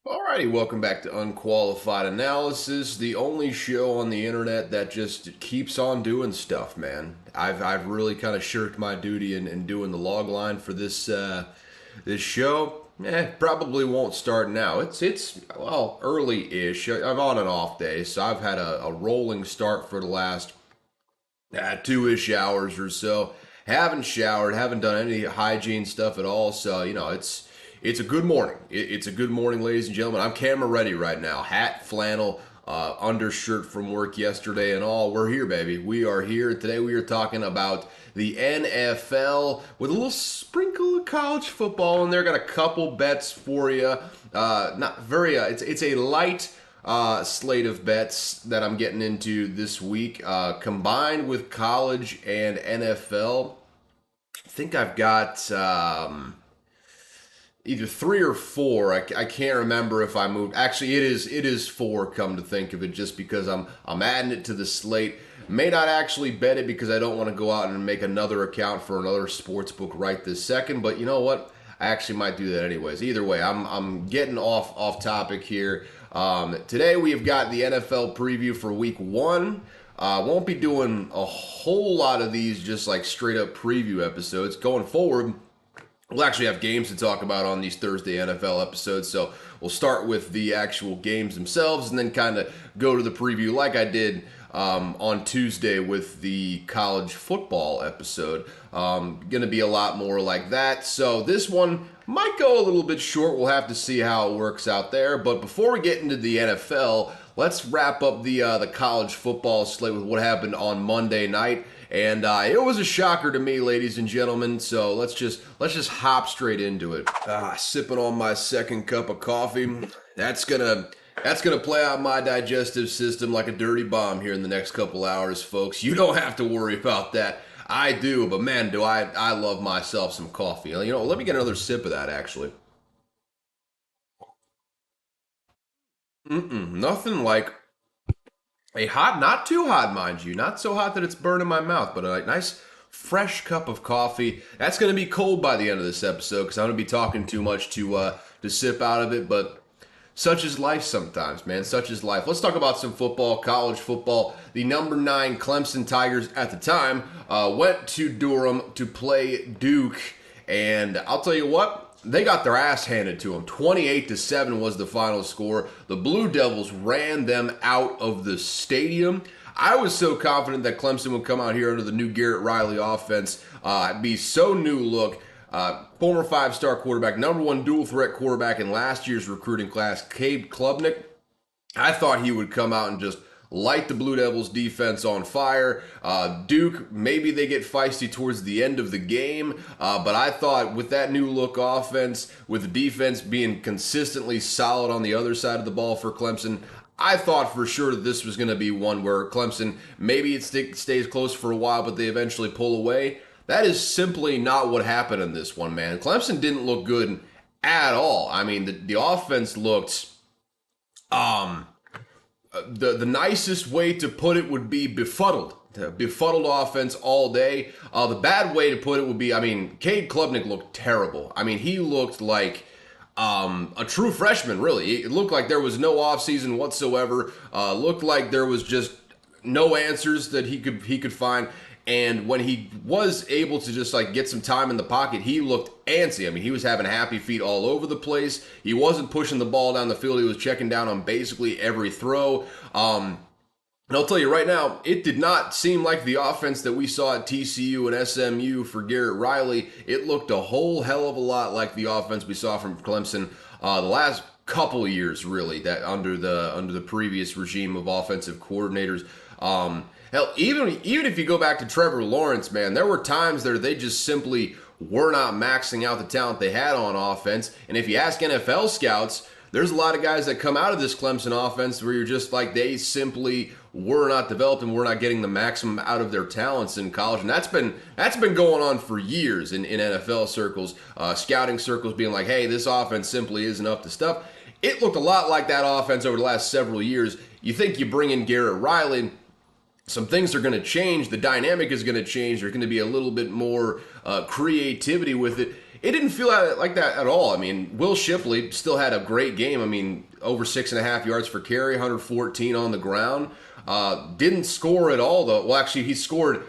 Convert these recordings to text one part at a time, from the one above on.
Alrighty, welcome back to Unqualified Analysis, the only show on the internet that just keeps on doing stuff, man. I've really kind of shirked my duty in doing the log line for this show. Probably won't start now. It's well early-ish. I'm on an off day, so I've had a rolling start for the last 2-ish hours or so. Haven't showered, haven't done any hygiene stuff at all. So it's a good morning. It's a good morning, ladies and gentlemen. I'm camera ready right now. Hat, flannel, undershirt from work yesterday and all. We're here, baby. We are here. Today we are talking about the NFL with a little sprinkle of college football in there. Got a couple bets for you. Not very. It's a light slate of bets that I'm getting into this week, combined with college and NFL. I think I've got either 3 or 4. I can't remember if I moved. Actually, it is 4. Come to think of it, just because I'm adding it to the slate. May not actually bet it because I don't want to go out and make another account for another sports book right this second. But you know what? I actually might do that anyways. Either way, I'm getting off topic here. Today we have got the NFL preview for Week 1. Won't be doing a whole lot of these just like straight up preview episodes. Going forward, we'll actually have games to talk about on these Thursday NFL episodes. So we'll start with the actual games themselves and then kind of go to the preview like I did on Tuesday with the college football episode. Going to be a lot more like that. So this one might go a little bit short. We'll have to see how it works out there. But before we get into the NFL, let's wrap up the college football slate with what happened on Monday night. And it was a shocker to me, ladies and gentlemen. So let's just hop straight into it. Sipping on my second cup of coffee. That's gonna play out my digestive system like a dirty bomb here in the next couple hours, folks. You don't have to worry about that. I do, but man, do I love myself some coffee. You know, let me get another sip of that, actually. Nothing like a hot, not too hot, mind you, not so hot that it's burning my mouth, but a nice fresh cup of coffee. That's going to be cold by the end of this episode because I'm going to be talking too much to sip out of it, but such is life sometimes, man. Such is life. Let's talk about some football, college football. The number 9 Clemson Tigers at the time went to Durham to play Duke, and I'll tell you what, they got their ass handed to them. 28-7 was the final score. The Blue Devils ran them out of the stadium. I was so confident that Clemson would come out here under the new Garrett Riley offense, be so new look. Former 5-star quarterback, number 1 dual threat quarterback in last year's recruiting class, Cade Klubnik. I thought he would come out and just light the Blue Devils defense on fire. Duke, maybe they get feisty towards the end of the game, but I thought with that new look offense, with the defense being consistently solid on the other side of the ball for Clemson, I thought for sure that this was going to be one where Clemson, maybe it stays close for a while, but they eventually pull away. That is simply not what happened in this one, man. Clemson didn't look good at all. I mean, the offense looked, the nicest way to put it would be befuddled. Befuddled offense all day. The bad way to put it would be, I mean, Cade Klubnik looked terrible. I mean, he looked like a true freshman, really. It looked like there was no offseason whatsoever. Looked like there was just no answers that he could find. And when he was able to just like get some time in the pocket, he looked antsy. I mean, he was having happy feet all over the place. He wasn't pushing the ball down the field. He was checking down on basically every throw. And I'll tell you right now, it did not seem like the offense that we saw at TCU and SMU for Garrett Riley. It looked a whole hell of a lot like the offense we saw from Clemson the last couple of years, really, that under the previous regime of offensive coordinators. Hell, even if you go back to Trevor Lawrence, man, there were times there they just simply were not maxing out the talent they had on offense. And if you ask NFL scouts, there's a lot of guys that come out of this Clemson offense where you're just like, they simply were not developed and were not getting the maximum out of their talents in college. And that's been going on for years in NFL circles, scouting circles being like, hey, this offense simply isn't up to stuff. It looked a lot like that offense over the last several years. You think you bring in Garrett Riley, some things are going to change. The dynamic is going to change. There's going to be a little bit more creativity with it. it didn't feel like that at all. I mean, Will Shipley still had a great game. I mean, over 6.5 yards per carry, 114 on the ground. Didn't score at all, though. Well, actually, he scored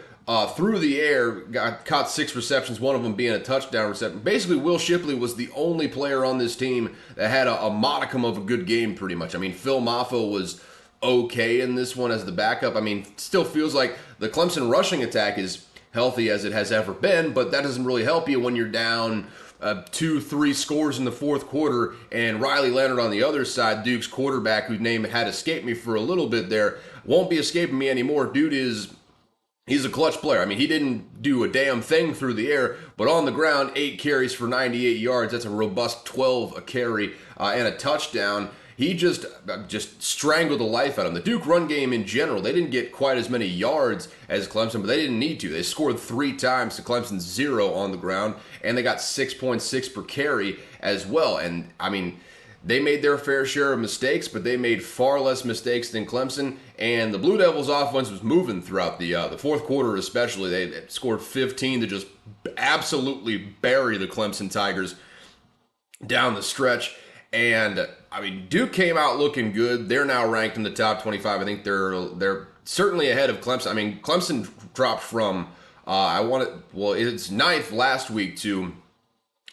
through the air, caught 6 receptions, one of them being a touchdown reception. Basically, Will Shipley was the only player on this team that had a modicum of a good game, pretty much. I mean, Phil Maffa was okay in this one as the backup. I mean, still feels like the Clemson rushing attack is healthy as it has ever been, but that doesn't really help you when you're down 2-3 scores in the fourth quarter, and Riley Leonard on the other side, Duke's quarterback, whose name had escaped me for a little bit there, won't be escaping me anymore. Dude he's a clutch player. I mean, he didn't do a damn thing through the air, but on the ground, 8 carries for 98 yards. That's a robust 12 a carry and a touchdown. He just strangled the life out of him. The Duke run game in general, they didn't get quite as many yards as Clemson, but they didn't need to. They scored 3 times to Clemson's 0 on the ground, and they got 6.6 per carry as well. And, I mean, they made their fair share of mistakes, but they made far less mistakes than Clemson. And the Blue Devils' offense was moving throughout the fourth quarter especially. They scored 15 to just absolutely bury the Clemson Tigers down the stretch. And, I mean, Duke came out looking good. They're now ranked in the top 25. I think they're certainly ahead of Clemson. I mean, Clemson dropped from, it's 9th last week to,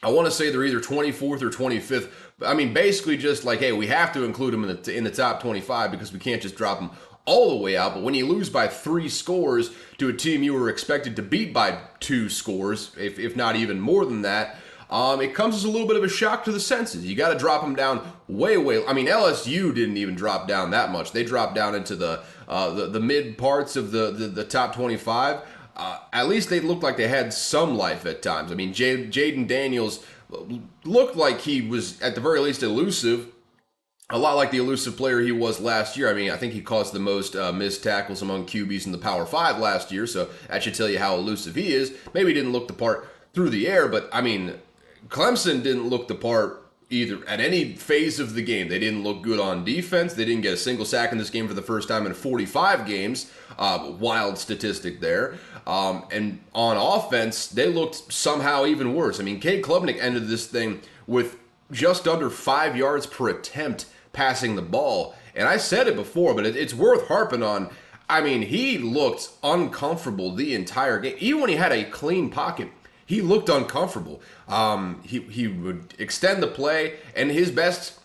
I want to say they're either 24th or 25th. I mean, basically just like, hey, we have to include them in the top 25 because we can't just drop them all the way out. But when you lose by 3 scores to a team you were expected to beat by 2 scores, if not even more than that, it comes as a little bit of a shock to the senses. You got to drop them down way. I mean, LSU didn't even drop down that much. They dropped down into the mid parts of the top 25. At least they looked like they had some life at times. I mean, Jaden Daniels looked like he was, at the very least, elusive. A lot like the elusive player he was last year. I mean, I think he caused the most missed tackles among QBs in the Power 5 last year, so that should tell you how elusive he is. Maybe he didn't look the part through the air, but, I mean, Clemson didn't look the part either at any phase of the game. They didn't look good on defense. They didn't get a single sack in this game for the first time in 45 games. Wild statistic there. And on offense, they looked somehow even worse. I mean, Cade Klubnik ended this thing with just under 5 yards per attempt passing the ball. And I said it before, but it's worth harping on. I mean, he looked uncomfortable the entire game. Even when he had a clean pocket, he looked uncomfortable. He would extend the play, and his best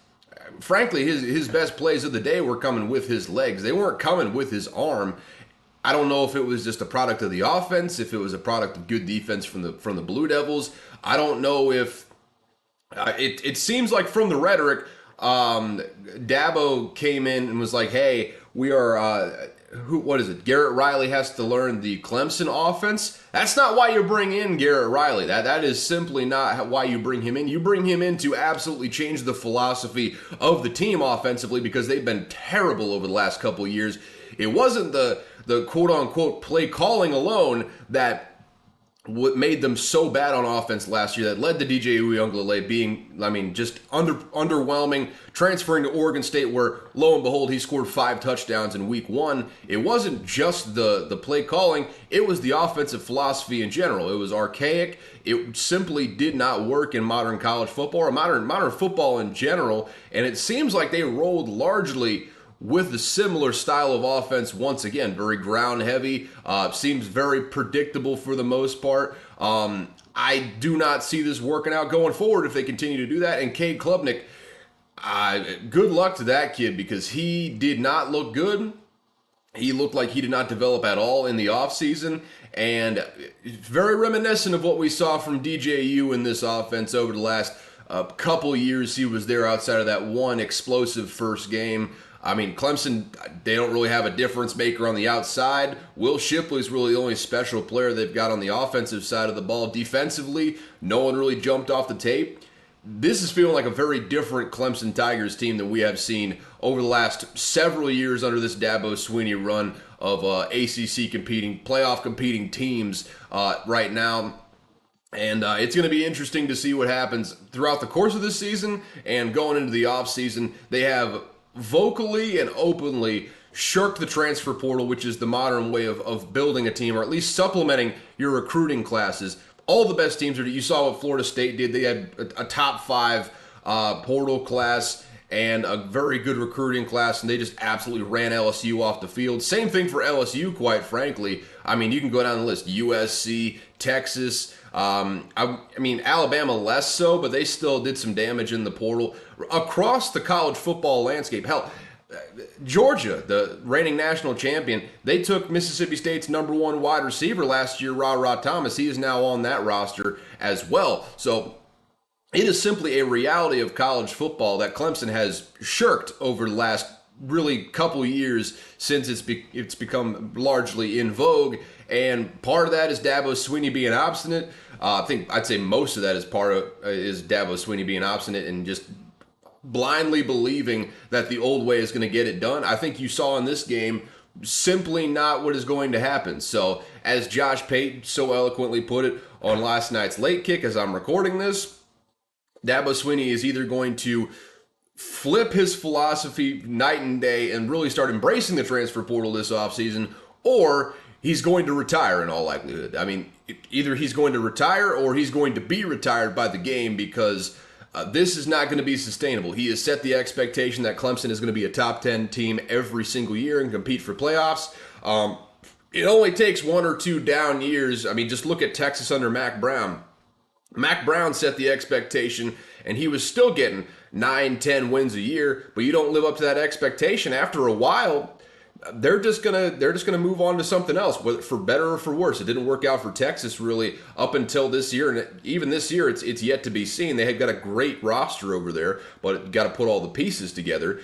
plays of the day were coming with his legs. They weren't coming with his arm. I don't know if it was just a product of the offense, if it was a product of good defense from the Blue Devils. I don't know if it seems like from the rhetoric, Dabo came in and was like, "Hey, we are." What is it? Garrett Riley has to learn the Clemson offense. That's not why you bring in Garrett Riley. That is simply not why you bring him in. You bring him in to absolutely change the philosophy of the team offensively because they've been terrible over the last couple of years. It wasn't the quote-unquote play calling alone that what made them so bad on offense last year that led to DJ Uiagalelei being, I mean, just underwhelming, transferring to Oregon State where, lo and behold, he scored 5 touchdowns in week 1. It wasn't just the play calling, it was the offensive philosophy in general. It was archaic. It simply did not work in modern college football or modern football in general, and it seems like they rolled largely with a similar style of offense once again. Very ground heavy, seems very predictable for the most part. I do not see this working out going forward if they continue to do that. And Cade Klubnik, good luck to that kid because he did not look good. He looked like he did not develop at all in the offseason, and very reminiscent of what we saw from DJU in this offense over the last couple years he was there outside of that one explosive first game. I mean, Clemson, they don't really have a difference maker on the outside. Will Shipley's really the only special player they've got on the offensive side of the ball. Defensively, no one really jumped off the tape. This is feeling like a very different Clemson Tigers team than we have seen over the last several years under this Dabo Swinney run of ACC playoff competing teams right now. And it's going to be interesting to see what happens throughout the course of this season and going into the offseason. They have vocally and openly shirked the transfer portal, which is the modern way of building a team, or at least supplementing your recruiting classes. all the best teams are. You saw what Florida State did. They had a top 5 portal class and a very good recruiting class, and they just absolutely ran LSU off the field. Same thing for LSU, quite frankly. I mean, you can go down the list. USC, Texas, I mean, Alabama less so, but they still did some damage in the portal. Across the college football landscape, hell, Georgia, the reigning national champion, they took Mississippi State's #1 wide receiver last year, Ra Thomas. He is now on that roster as well. So it is simply a reality of college football that Clemson has shirked over the last really couple years since it's become largely in vogue. And part of that is Dabo Swinney being obstinate. I'd say most of that is Dabo Swinney being obstinate and just blindly believing that the old way is going to get it done. I think you saw in this game simply not what is going to happen. So as Josh Payton so eloquently put it on last night's Late Kick as I'm recording this, Dabo Swinney is either going to flip his philosophy night and day and really start embracing the transfer portal this offseason, or he's going to retire in all likelihood. I mean, either he's going to retire or he's going to be retired by the game, because this is not going to be sustainable. He has set the expectation that Clemson is going to be a top 10 team every single year and compete for playoffs. It only takes 1 or 2 down years. I mean, just look at Texas under Mac Brown. Mac Brown set the expectation, and he was still getting 9, 10 wins a year, but you don't live up to that expectation. After a while, they're just gonna move on to something else, whether for better or for worse. It didn't work out for Texas really up until this year, and even this year, it's yet to be seen. They had got a great roster over there, but got to put all the pieces together.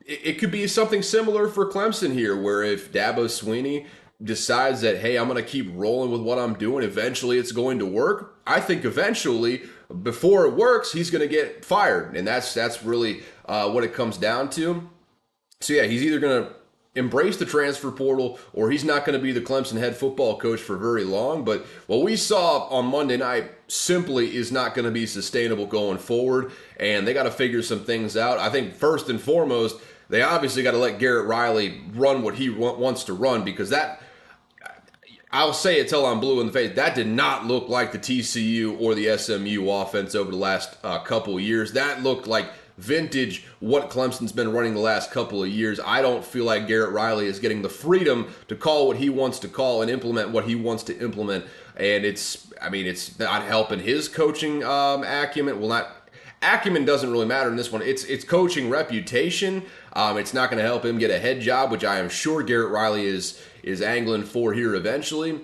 It could be something similar for Clemson here, where if Dabo Swinney decides that, hey, I'm going to keep rolling with what I'm doing, eventually it's going to work. I think eventually, before it works, he's going to get fired. And that's really what it comes down to. So yeah, he's either going to embrace the transfer portal or he's not going to be the Clemson head football coach for very long. But what we saw on Monday night simply is not going to be sustainable going forward. And they got to figure some things out. I think first and foremost, they obviously got to let Garrett Riley run what he wants to run, because that, I'll say it till I'm blue in the face, that did not look like the TCU or the SMU offense over the last couple of years. That looked like vintage what Clemson's been running the last couple of years. I don't feel like Garrett Riley is getting the freedom to call what he wants to call and implement what he wants to implement. And it's not helping his coaching acumen. Well, acumen doesn't really matter in this one. It's coaching reputation. It's not going to help him get a head job, which I am sure Garrett Riley is angling for here eventually.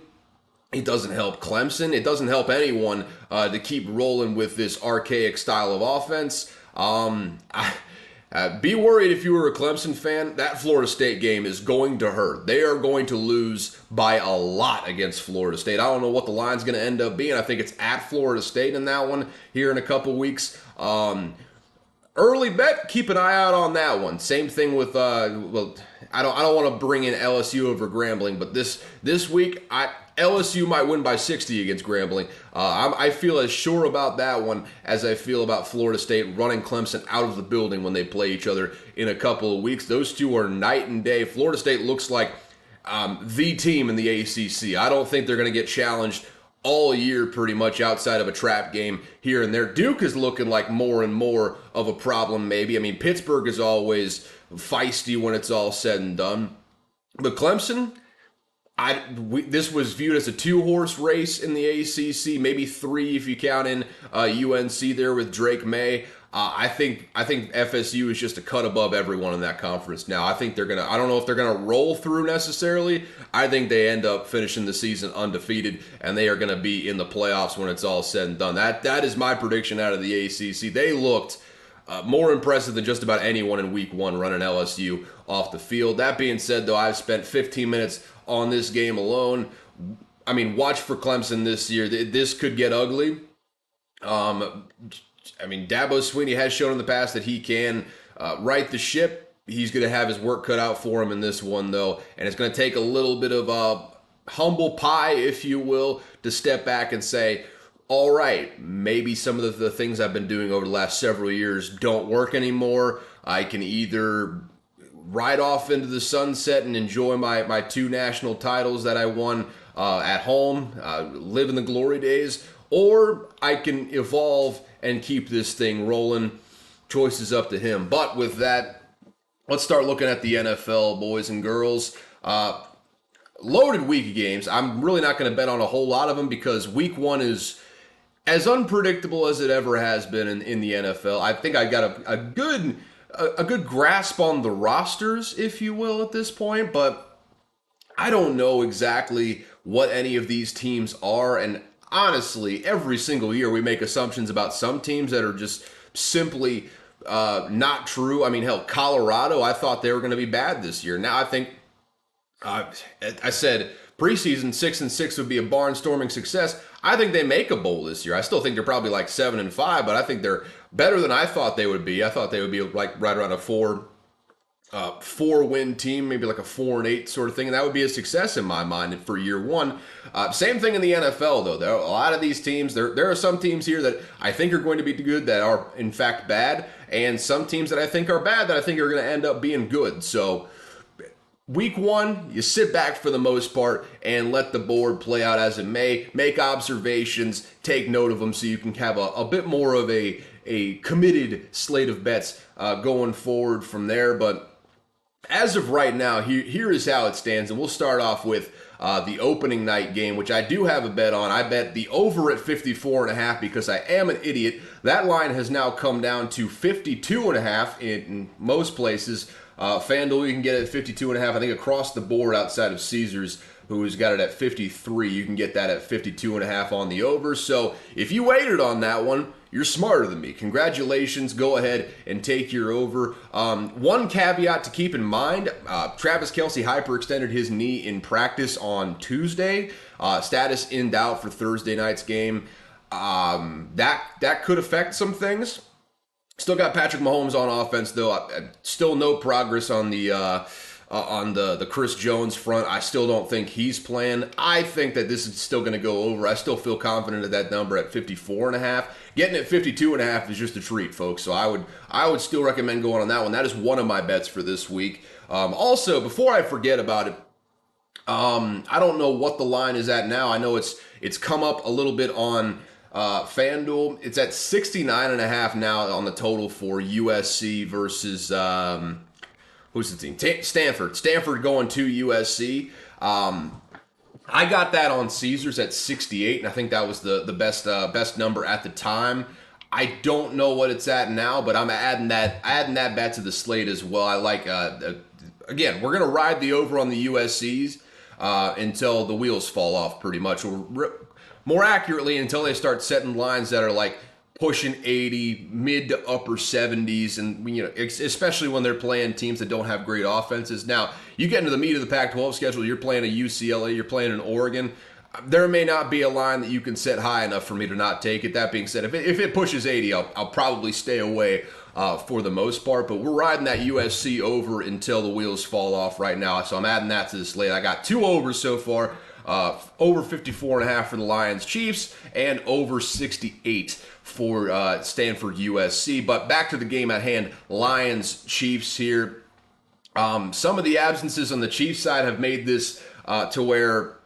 It doesn't help Clemson. It doesn't help anyone to keep rolling with this archaic style of offense. Be worried if you were a Clemson fan. That Florida State game is going to hurt. They are going to lose by a lot against Florida State. I don't know what the line's going to end up being. I think it's at Florida State in that one here in a couple weeks. Early bet, keep an eye out on that one. Same thing with I don't want to bring in LSU over Grambling, but this week LSU might win by 60 against Grambling. I feel as sure about that one as I feel about Florida State running Clemson out of the building when they play each other in a couple of weeks. Those two are night and day. Florida State looks like the team in the ACC. I don't think they're going to get challenged all year pretty much outside of a trap game here and there. Duke is looking like more and more of a problem maybe. I mean, Pittsburgh is always feisty when it's all said and done. But Clemson, this was viewed as a 2-horse race in the ACC, maybe 3 if you count in UNC there with Drake May. I think FSU is just a cut above everyone in that conference now. I don't know if they're gonna roll through necessarily. I think they end up finishing the season undefeated, and they are gonna be in the playoffs when it's all said and done. That is my prediction out of the ACC. They looked more impressive than just about anyone in week 1 running LSU off the field. That being said, though, I've spent 15 minutes on this game alone. I mean, watch for Clemson this year. This could get ugly. Dabo Swinney has shown in the past that he can right the ship. He's going to have his work cut out for him in this one, though, and it's going to take a little bit of humble pie, if you will, to step back and say, all right, maybe some of the things I've been doing over the last several years don't work anymore. I can either ride off into the sunset and enjoy my 2 national titles that I won at home, live in the glory days, or I can evolve and keep this thing rolling. Choice is up to him. But with that, let's start looking at the NFL, boys and girls. Loaded week of games. I'm really not going to bet on a whole lot of them because week one is as unpredictable as it ever has been in the NFL. I think I got a good grasp on the rosters, if you will, at this point, but I don't know exactly what any of these teams are. And honestly, every single year we make assumptions about some teams that are just simply not true. I mean, hell, Colorado, I thought they were going to be bad this year. Now I think I said preseason 6-6 would be a barnstorming success. I think they make a bowl this year. I still think they're probably like 7-5, but I think they're better than I thought they would be. I thought they would be like right around a four-win team, maybe like a 4-8 sort of thing, and that would be a success in my mind for year one. Same thing in the NFL, though. There are a lot of these teams. There are some teams here that I think are going to be good that are, in fact, bad, and some teams that I think are bad that I think are going to end up being good. So week one, you sit back for the most part and let the board play out as it may. Make observations, take note of them so you can have a bit more of a committed slate of bets going forward from there. But as of right now, here is how it stands. And we'll start off with the opening night game, which I do have a bet on. I bet the over at 54.5 because I am an idiot. That line has now come down to 52.5 in most places. FanDuel, you can get it at 52.5. I think across the board outside of Caesars, who's got it at 53, you can get that at 52.5 on the over. So if you waited on that one, you're smarter than me. Congratulations. Go ahead and take your over. One caveat to keep in mind, Travis Kelce hyperextended his knee in practice on Tuesday. Status in doubt for Thursday night's game. That could affect some things. Still got Patrick Mahomes on offense, though. Still no progress on the Chris Jones front. I still don't think he's playing. I think that this is still going to go over. I still feel confident at that number at 54.5. Getting at 52.5 is just a treat, folks. So I would still recommend going on that one. That is one of my bets for this week. Also, before I forget about it, I don't know what the line is at now. I know it's come up a little bit on FanDuel. It's at 69.5 now on the total for USC versus who's the team? Stanford. Stanford going to USC. I got that on Caesars at 68, and I think that was the best number at the time. I don't know what it's at now, but I'm adding that bet to the slate as well. I like again, we're gonna ride the over on the USCs until the wheels fall off, pretty much. More accurately, until they start setting lines that are like pushing 80, mid to upper 70s, and especially when they're playing teams that don't have great offenses. Now, you get into the meat of the Pac-12 schedule, you're playing a UCLA, you're playing an Oregon. There may not be a line that you can set high enough for me to not take it. That being said, if it pushes 80, I'll probably stay away for the most part. But we're riding that USC over until the wheels fall off right now. So I'm adding that to the slate. I got two overs so far. Over 54.5 for the Lions Chiefs and over 68 for Stanford USC. But back to the game at hand, Lions Chiefs here. Some of the absences on the Chiefs side have made this to where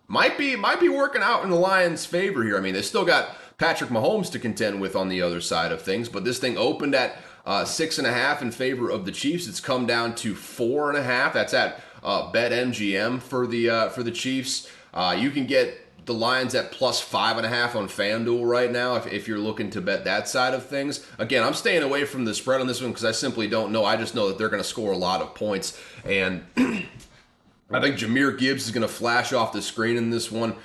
might be working out in the Lions' favor here. I mean, they still got Patrick Mahomes to contend with on the other side of things, but this thing opened at 6.5 in favor of the Chiefs. It's come down to 4.5. That's at BetMGM for the Chiefs. You can get the Lions at plus 5.5 on FanDuel right now if you're looking to bet that side of things. Again, I'm staying away from the spread on this one because I simply don't know. I just know that they're going to score a lot of points, and I think Jahmyr Gibbs is going to flash off the screen in this one.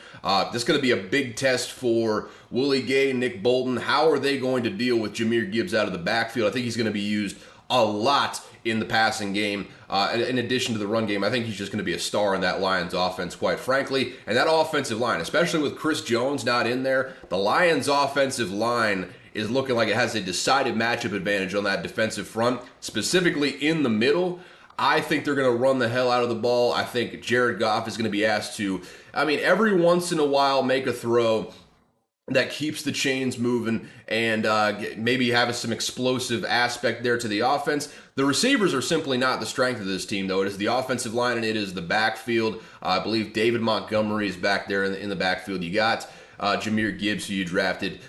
This is going to be a big test for Willie Gay, Nick Bolton. How are they going to deal with Jahmyr Gibbs out of the backfield? I think he's going to be used a lot in the passing game. In addition to the run game, I think he's just going to be a star in that Lions offense, quite frankly. And that offensive line, especially with Chris Jones not in there, the Lions offensive line is looking like it has a decided matchup advantage on that defensive front, specifically in the middle. I think they're going to run the hell out of the ball. I think Jared Goff is going to be asked to, every once in a while make a throw that keeps the chains moving and maybe have some explosive aspect there to the offense. The receivers are simply not the strength of this team, though. It is the offensive line and it is the backfield. I believe David Montgomery is back there in the backfield. You got Jahmyr Gibbs, who you drafted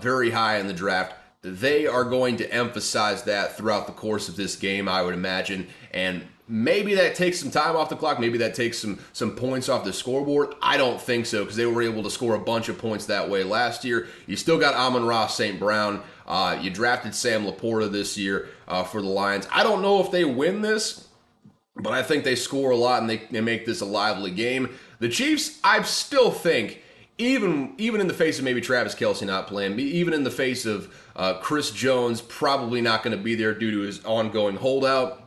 very high in the draft. They are going to emphasize that throughout the course of this game, I would imagine. And maybe that takes some time off the clock. Maybe that takes some points off the scoreboard. I don't think so, because they were able to score a bunch of points that way last year. You still got Amon-Ra St. Brown. You drafted Sam Laporta this year for the Lions. I don't know if they win this, but I think they score a lot and they make this a lively game. The Chiefs, I still think, even in the face of maybe Travis Kelce not playing, even in the face of Chris Jones probably not going to be there due to his ongoing holdout,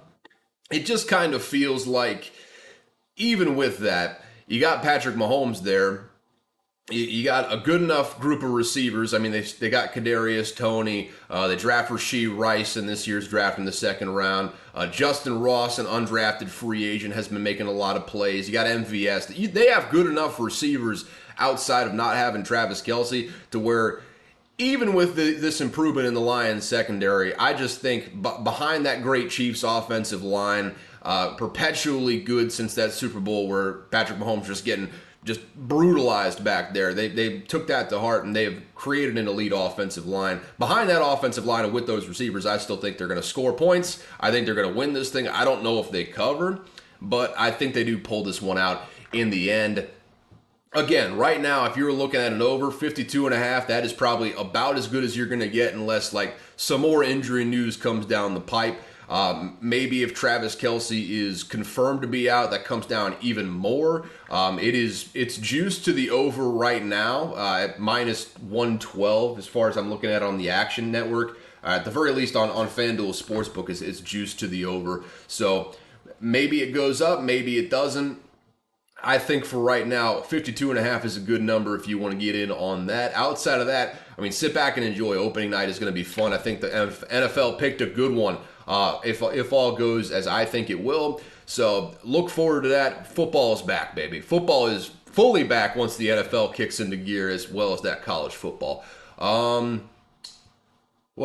it just kind of feels like, even with that, you got Patrick Mahomes there. You got a good enough group of receivers. I mean, they got Kadarius Toney. They draft Rashee Rice in this year's draft in the second round. Justin Ross, an undrafted free agent, has been making a lot of plays. You got MVS. They have good enough receivers outside of not having Travis Kelce to where, even with this improvement in the Lions secondary, I just think behind that great Chiefs offensive line, perpetually good since that Super Bowl where Patrick Mahomes just brutalized back there. They took that to heart and they have created an elite offensive line. Behind that offensive line and with those receivers, I still think they're going to score points. I think they're going to win this thing. I don't know if they cover, but I think they do pull this one out in the end. Again, right now, if you were looking at an over 52.5, that is probably about as good as you're going to get unless like some more injury news comes down the pipe. Maybe if Travis Kelce is confirmed to be out, that comes down even more. It's juiced to the over right now at minus 112 as far as I'm looking at on the Action Network. At the very least on FanDuel Sportsbook it's juiced to the over. So maybe it goes up, maybe it doesn't. I think for right now, 52.5 is a good number if you want to get in on that. Outside of that, I mean, sit back and enjoy. Opening night is going to be fun. I think the NFL picked a good one if all goes as I think it will. So look forward to that. Football is back, baby. Football is fully back once the NFL kicks into gear, as well as that college football. What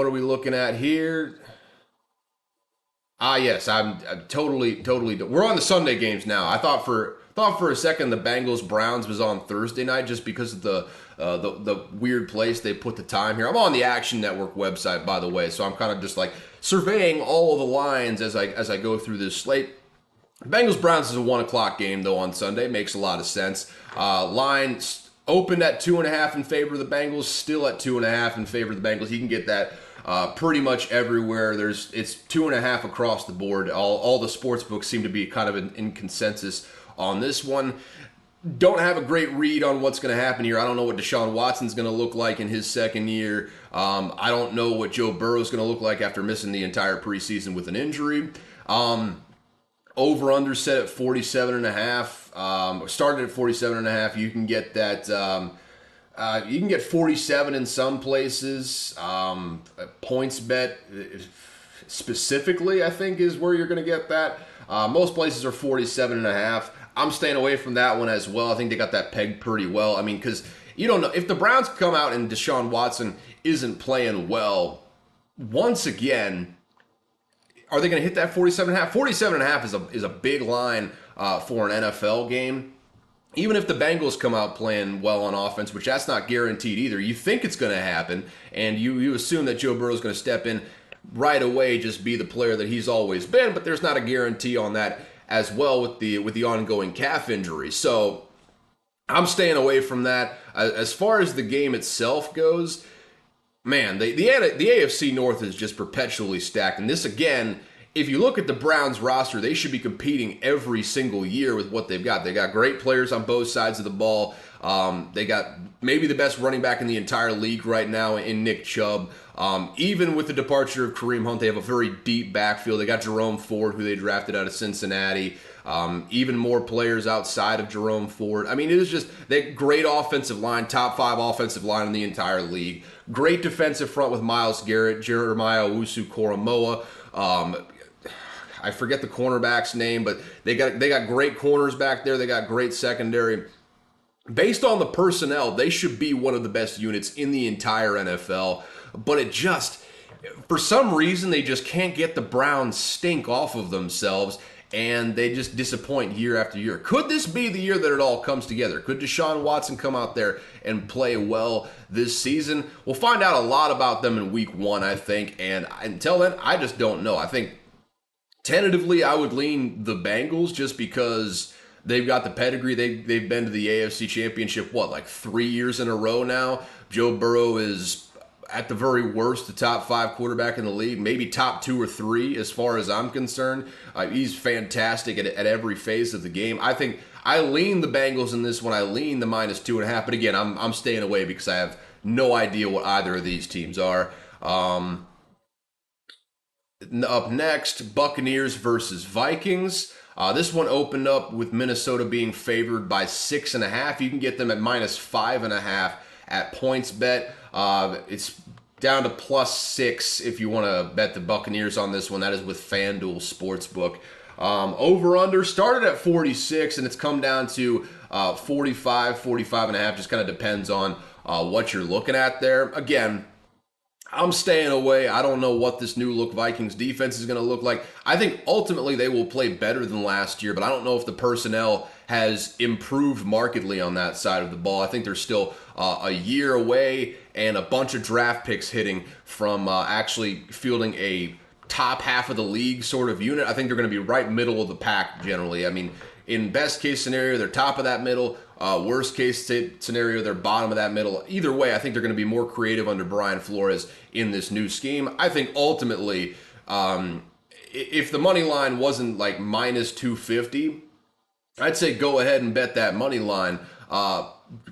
are we looking at here? Yes, I'm totally. We're on the Sunday games now. I thought for a second the Bengals-Browns was on Thursday night just because of the weird place they put the time here. I'm on the Action Network website, by the way, so I'm kind of just like surveying all of the lines as I go through this slate. Bengals-Browns is a 1 o'clock game, though, on Sunday. Makes a lot of sense. Line opened at 2.5 in favor of the Bengals, still at 2.5 in favor of the Bengals. You can get that pretty much everywhere. It's 2.5 across the board. All the sports books seem to be kind of in consensus on this one. Don't have a great read on what's going to happen here. I don't know what Deshaun Watson's going to look like in his second year. I don't know what Joe Burrow's going to look like after missing the entire preseason with an injury. Over-under set at 47.5. Started at 47.5. You can get that. You can get 47 in some places. Points bet specifically, I think, is where you're going to get that. Most places are 47.5. I'm staying away from that one as well. I think they got that pegged pretty well. I mean, because you don't know if the Browns come out and Deshaun Watson isn't playing well. Once again, are they going to hit that 47.5? 47.5 is a big line for an NFL game. Even if the Bengals come out playing well on offense, which that's not guaranteed either, you think it's going to happen, and you assume that Joe Burrow is going to step in right away, just be the player that he's always been, but there's not a guarantee on that as well with the ongoing calf injury. So I'm staying away from that. As far as the game itself goes, man, the AFC North is just perpetually stacked. And this, again, if you look at the Browns roster, they should be competing every single year with what they've got. They got great players on both sides of the ball. They got maybe the best running back in the entire league right now in Nick Chubb. Even with the departure of Kareem Hunt, they have a very deep backfield. They got Jerome Ford, who they drafted out of Cincinnati. Even more players outside of Jerome Ford. I mean, it is just that great offensive line, top 5 offensive line in the entire league. Great defensive front with Myles Garrett, Jeremiah Owusu-Koramoah. I forget the cornerback's name, but they got great corners back there. They got great secondary. based on the personnel, they should be one of the best units in the entire NFL. But it just, for some reason, they just can't get the Browns stink off of themselves, and they just disappoint year after year. Could this be the year that it all comes together? Could Deshaun Watson come out there and play well this season? We'll find out a lot about them in week 1, I think, and until then, I just don't know. I think tentatively, I would lean the Bengals just because they've got the pedigree. They've been to the AFC Championship, like 3 years in a row now. Joe Burrow is, at the very worst, the top 5 quarterback in the league, maybe top 2 or 3 as far as I'm concerned. He's fantastic at every phase of the game. I think I lean the Bengals in this one. I lean the -2.5. But again, I'm staying away because I have no idea what either of these teams are. Up next, Buccaneers versus Vikings. This one opened up with Minnesota being favored by 6.5. You can get them at -5.5 at PointsBet. It's down to +6 if you want to bet the Buccaneers on this one. That is with FanDuel Sportsbook. Over-under started at 46, and it's come down to 45, 45.5. Just kind of depends on what you're looking at there. Again, I'm staying away. I don't know what this new look Vikings defense is going to look like. I think ultimately they will play better than last year, but I don't know if the personnel has improved markedly on that side of the ball. I think they're still a year away and a bunch of draft picks hitting from actually fielding a top half of the league sort of unit. I think they're going to be right middle of the pack generally. I mean, in best case scenario, they're top of that middle. Worst case scenario, they're bottom of that middle. Either way, I think they're going to be more creative under Brian Flores in this new scheme. I think ultimately, if the money line wasn't like -250, I'd say go ahead and bet that money line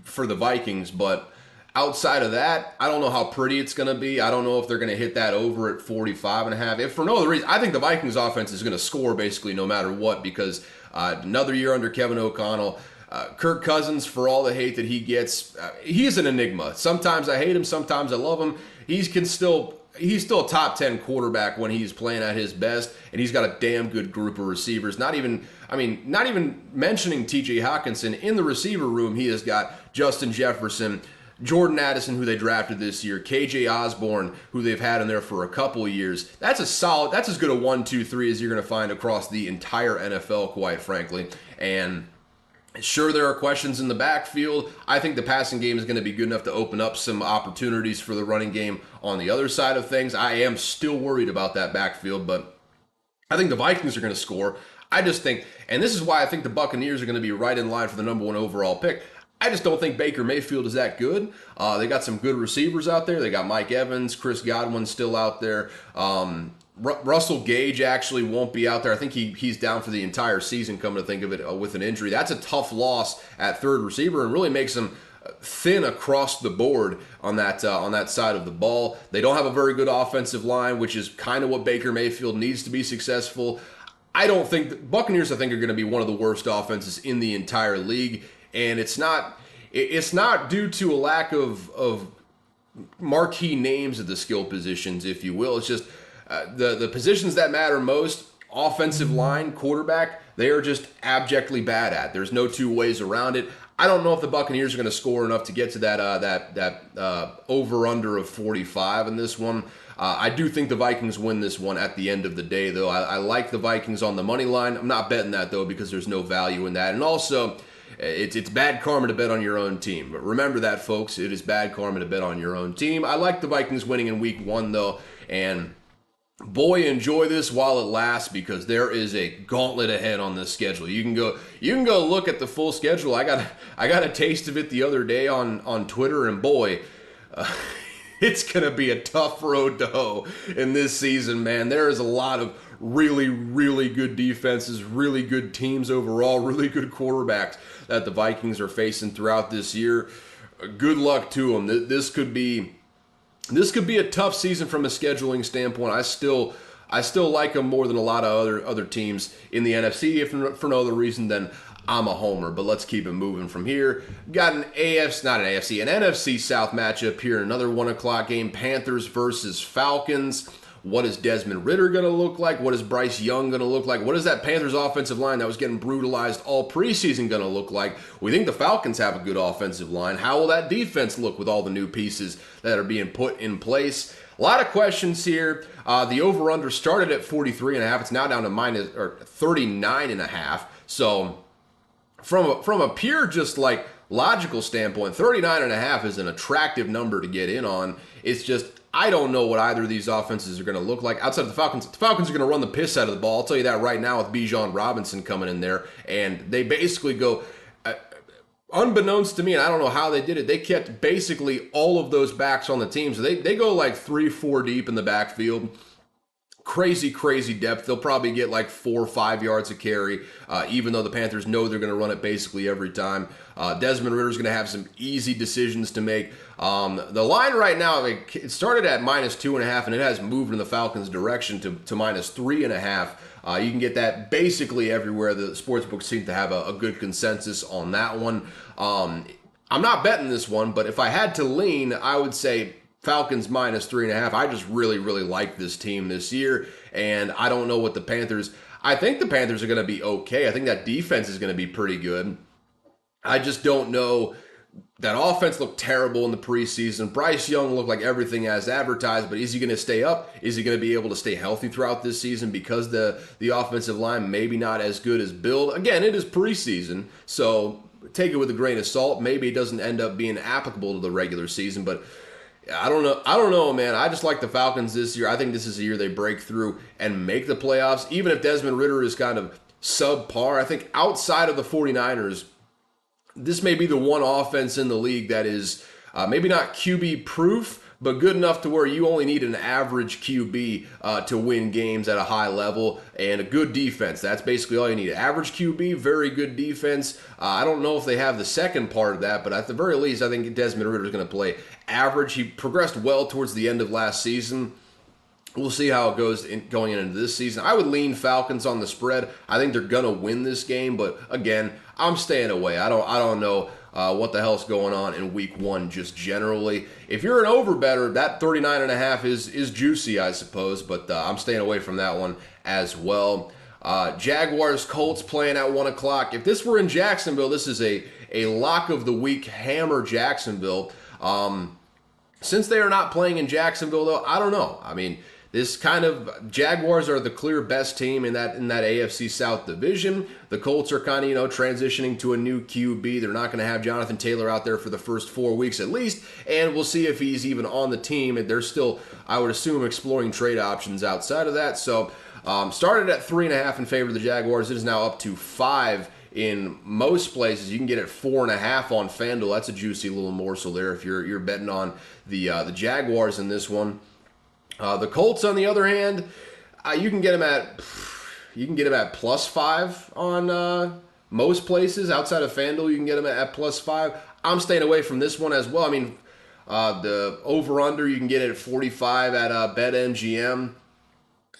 for the Vikings. But outside of that, I don't know how pretty it's going to be. I don't know if they're going to hit that over at 45.5. If for no other reason, I think the Vikings offense is going to score basically no matter what, because another year under Kevin O'Connell. Kirk Cousins, for all the hate that he gets, he's an enigma. Sometimes I hate him, sometimes I love him. He's still a top 10 quarterback when he's playing at his best, and he's got a damn good group of receivers. Not even mentioning TJ Hawkinson. In the receiver room, he has got Justin Jefferson, Jordan Addison, who they drafted this year, KJ Osborne, who they've had in there for a couple of years. That's as good a 1-2-3 as you're going to find across the entire NFL, quite frankly. And sure, there are questions in the backfield. I think the passing game is going to be good enough to open up some opportunities for the running game on the other side of things. I am still worried about that backfield, but I think the Vikings are going to score. I just think, and this is why I think the Buccaneers are going to be right in line for the number 1 overall pick. I just don't think Baker Mayfield is that good. They got some good receivers out there. They got Mike Evans, Chris Godwin still out there. Russell Gage actually won't be out there. I think he's down for the entire season, coming to think of it, with an injury. That's a tough loss at third receiver and really makes them thin across the board on that side of the ball. They don't have a very good offensive line, which is kind of what Baker Mayfield needs to be successful. I don't think the Buccaneers, are going to be one of the worst offenses in the entire league, and it's not due to a lack of marquee names at the skill positions, if you will. It's just the positions that matter most, offensive line, quarterback, they are just abjectly bad at. There's no two ways around it. I don't know if the Buccaneers are going to score enough to get to that over-under of 45 in this one. I do think the Vikings win this one at the end of the day, though. I like the Vikings on the money line. I'm not betting that, though, because there's no value in that. And also, it's bad karma to bet on your own team. But remember that, folks. It is bad karma to bet on your own team. I like the Vikings winning in week 1, though. And boy, enjoy this while it lasts, because there is a gauntlet ahead on this schedule. You can go look at the full schedule. I got a taste of it the other day on Twitter, and boy, it's gonna be a tough road to hoe in this season, man. There is a lot of really, really good defenses, really good teams overall, really good quarterbacks that the Vikings are facing throughout this year. Good luck to them. This could be a tough season from a scheduling standpoint. I still like them more than a lot of other teams in the NFC, if for no other reason than I'm a homer. But let's keep it moving from here. Got an NFC South matchup here. Another 1 o'clock game, Panthers versus Falcons. What is Desmond Ridder going to look like? What is Bryce Young going to look like? What is that Panthers offensive line that was getting brutalized all preseason going to look like? We think the Falcons have a good offensive line. How will that defense look with all the new pieces that are being put in place? A lot of questions here. The over-under started at 43.5. It's now down to 39.5. So from a pure just like logical standpoint, 39.5 is an attractive number to get in on. It's just, I don't know what either of these offenses are going to look like. Outside of the Falcons are going to run the piss out of the ball. I'll tell you that right now with Bijan Robinson coming in there. And they basically go, unbeknownst to me, and I don't know how they did it, they kept basically all of those backs on the team. So they go like 3-4 deep in the backfield. Crazy depth. They'll probably get like 4 or 5 yards a carry, even though the Panthers know they're going to run it basically every time. Desmond Ridder's going to have some easy decisions to make. The line right now, it started at -2.5, and it has moved in the Falcons' direction to -3.5. You can get that basically everywhere. The sportsbooks seem to have a good consensus on that one. I'm not betting this one, but if I had to lean, I would say Falcons -3.5. I just really like this team this year, and I don't know what the Panthers. I think the Panthers are going to be okay. I think that defense is going to be pretty good. I just don't know. That offense looked terrible in the preseason. Bryce Young looked like everything as advertised, but is he going to stay up? Is he going to be able to stay healthy throughout this season because the offensive line maybe not as good as billed? Again, it is preseason, so take it with a grain of salt. Maybe it doesn't end up being applicable to the regular season, but I don't know, man. I just like the Falcons this year. I think this is the year they break through and make the playoffs. Even if Desmond Ridder is kind of subpar, I think outside of the 49ers, this may be the one offense in the league that is maybe not QB proof, but good enough to where you only need an average QB to win games at a high level and a good defense. That's basically all you need. Average QB, very good defense. I don't know if they have the second part of that, but at the very least, I think Desmond Ridder is going to play average. He progressed well towards the end of last season. We'll see how it goes going into this season. I would lean Falcons on the spread. I think they're gonna win this game, but again, I'm staying away. I don't know what the hell's going on in week one just generally. If you're an over better, that 39.5 is juicy, I suppose, but I'm staying away from that one as well. Jaguars Colts playing at 1 o'clock. If this were in Jacksonville, this is a lock of the week. Hammer Jacksonville. Since they are not playing in Jacksonville, though, I don't know. I mean, this kind of Jaguars are the clear best team in that AFC South division. The Colts are kind of, transitioning to a new QB. They're not going to have Jonathan Taylor out there for the first 4 weeks at least, and we'll see if he's even on the team. And they're still, I would assume, exploring trade options outside of that. So started at 3.5 in favor of the Jaguars. It is now up to 5 in most places. You can get it 4.5 on FanDuel. That's a juicy little morsel there if you're betting on the Jaguars in this one. The Colts, on the other hand, you can get them at +5 on most places outside of FanDuel. You can get them at +5. I'm staying away from this one as well. I mean, the over/under you can get it at 45 at BetMGM.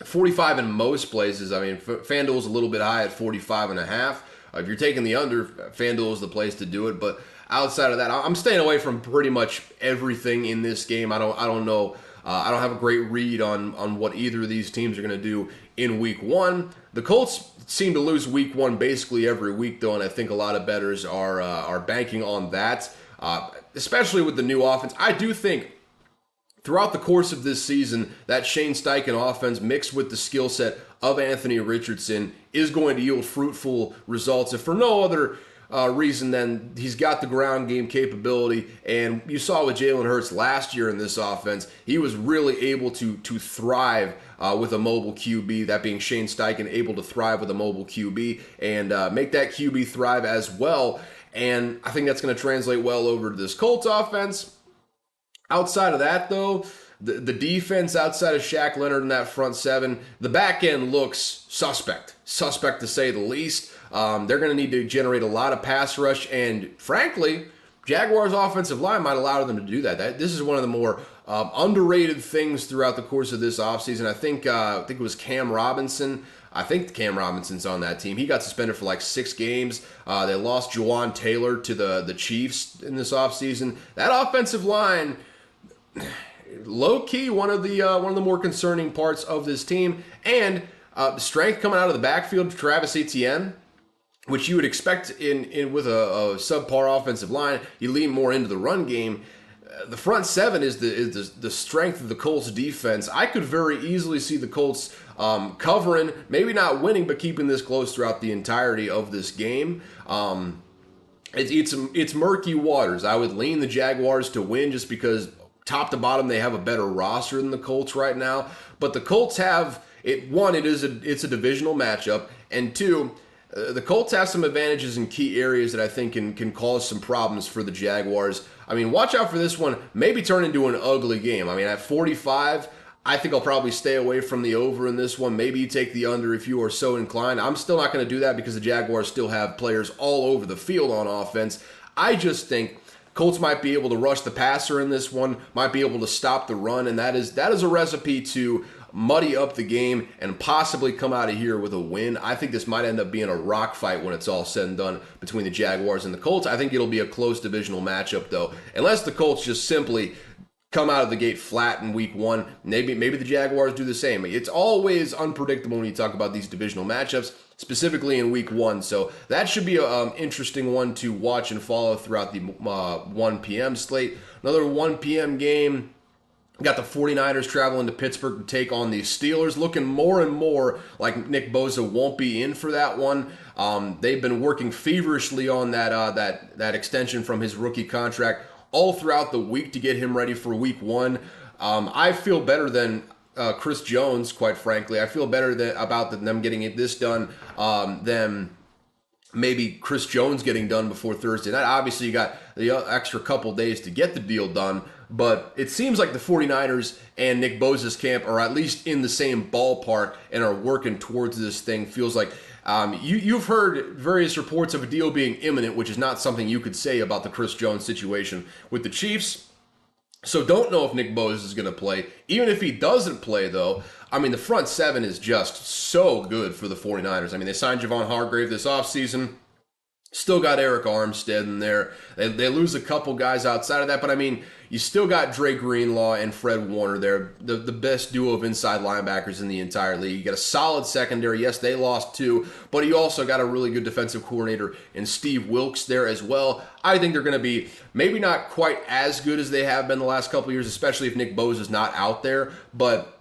45 in most places. I mean, FanDuel's a little bit high at 45.5. If you're taking the under, FanDuel is the place to do it. But outside of that, I'm staying away from pretty much everything in this game. I don't know. I don't have a great read on what either of these teams are going to do in week one. The Colts seem to lose week one basically every week, though, and I think a lot of bettors are banking on that, especially with the new offense. I do think throughout the course of this season, that Shane Steichen offense mixed with the skill set of Anthony Richardson is going to yield fruitful results, if for no other reason than he's got the ground game capability. And you saw with Jalen Hurts last year in this offense, he was really able to thrive with a mobile QB, that being Shane Steichen, able to thrive with a mobile QB and make that QB thrive as well. And I think that's going to translate well over to this Colts offense. Outside of that, though, the defense outside of Shaq Leonard in that front seven, the back end looks suspect to say the least. They're going to need to generate a lot of pass rush, and frankly, Jaguars' offensive line might allow them to do that. This is one of the more underrated things throughout the course of this offseason. I think it was Cam Robinson. I think Cam Robinson's on that team. He got suspended for like 6 games. They lost Juwan Taylor to the Chiefs in this offseason. That offensive line, low key one of the more concerning parts of this team. And strength coming out of the backfield, Travis Etienne, which you would expect in with a subpar offensive line. You lean more into the run game. The front seven is the strength of the Colts defense. I could very easily see the Colts covering, maybe not winning, but keeping this close throughout the entirety of this game. It's murky waters. I would lean the Jaguars to win just because top to bottom they have a better roster than the Colts right now. But the Colts have it. One, it's a divisional matchup, and two, the Colts have some advantages in key areas that I think can cause some problems for the Jaguars. I mean, watch out for this one. Maybe turn into an ugly game. I mean, at 45, I think I'll probably stay away from the over in this one. Maybe you take the under if you are so inclined. I'm still not going to do that because the Jaguars still have players all over the field on offense. I just think Colts might be able to rush the passer in this one, might be able to stop the run, and that is a recipe to muddy up the game and possibly come out of here with a win. I think this might end up being a rock fight when it's all said and done between the Jaguars and the Colts. I think it'll be a close divisional matchup, though, unless the Colts just simply come out of the gate flat in week one. Maybe the Jaguars do the same. It's always unpredictable when you talk about these divisional matchups, specifically in week one. So that should be an interesting one to watch and follow throughout the 1 p.m. slate. Another 1 p.m. game. Got the 49ers traveling to Pittsburgh to take on the Steelers. Looking more and more like Nick Bosa won't be in for that one. They've been working feverishly on that extension from his rookie contract all throughout the week to get him ready for week one. I feel better than Chris Jones, quite frankly. I feel better about them getting this done than maybe Chris Jones getting done before Thursday night. Obviously, you got the extra couple days to get the deal done, but it seems like the 49ers and Nick Bosa's camp are at least in the same ballpark and are working towards this thing. Feels like you've heard various reports of a deal being imminent, which is not something you could say about the Chris Jones situation with the Chiefs. So don't know if Nick Bosa is going to play. Even if he doesn't play, though, I mean, the front seven is just so good for the 49ers. I mean, they signed Javon Hargrave this offseason. Still got Eric Armstead in there. They lose a couple guys outside of that, but I mean, you still got Dre Greenlaw and Fred Warner there, the best duo of inside linebackers in the entire league. You got a solid secondary. Yes, they lost two, but you also got a really good defensive coordinator in Steve Wilks there as well. I think they're going to be maybe not quite as good as they have been the last couple of years, especially if Nick Bosa is not out there, but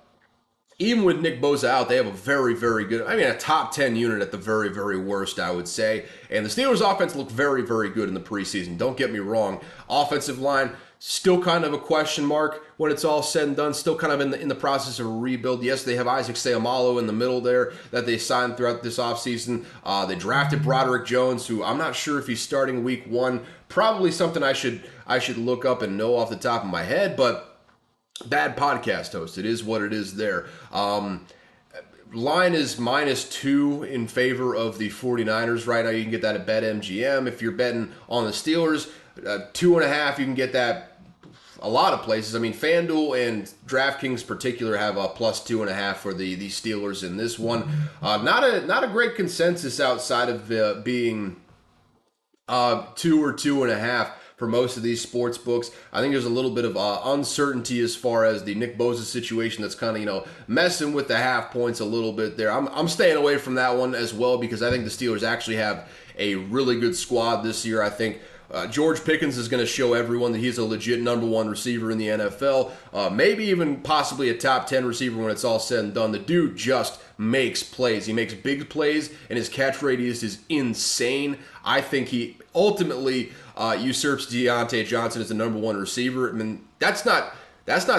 even with Nick Bosa out, they have a very, very good, I mean, a top 10 unit at the very, very worst, I would say. And the Steelers' offense looked very, very good in the preseason. Don't get me wrong. Offensive line, still kind of a question mark when it's all said and done. Still kind of in the process of a rebuild. Yes, they have Isaac Seumalo in the middle there that they signed throughout this offseason. They drafted Broderick Jones, who I'm not sure if he's starting week one. Probably something I should look up and know off the top of my head, but bad podcast host. It is what it is there. Line is -2 in favor of the 49ers right now. You can get that at BetMGM. If you're betting on the Steelers, 2.5, you can get that a lot of places. I mean, FanDuel and DraftKings particular have a +2.5 for the Steelers in this one. Not a great consensus outside of being 2 or 2.5. For most of these sports books. I think there's a little bit of uncertainty as far as the Nick Bosa situation that's kind of, messing with the half points a little bit there. I'm staying away from that one as well because I think the Steelers actually have a really good squad this year. I think George Pickens is going to show everyone that he's a legit number one receiver in the NFL. Maybe even possibly a top 10 receiver when it's all said and done. The dude just makes plays. He makes big plays, and his catch radius is insane. I think he ultimately usurps Deontay Johnson as the number one receiver. I mean, that's not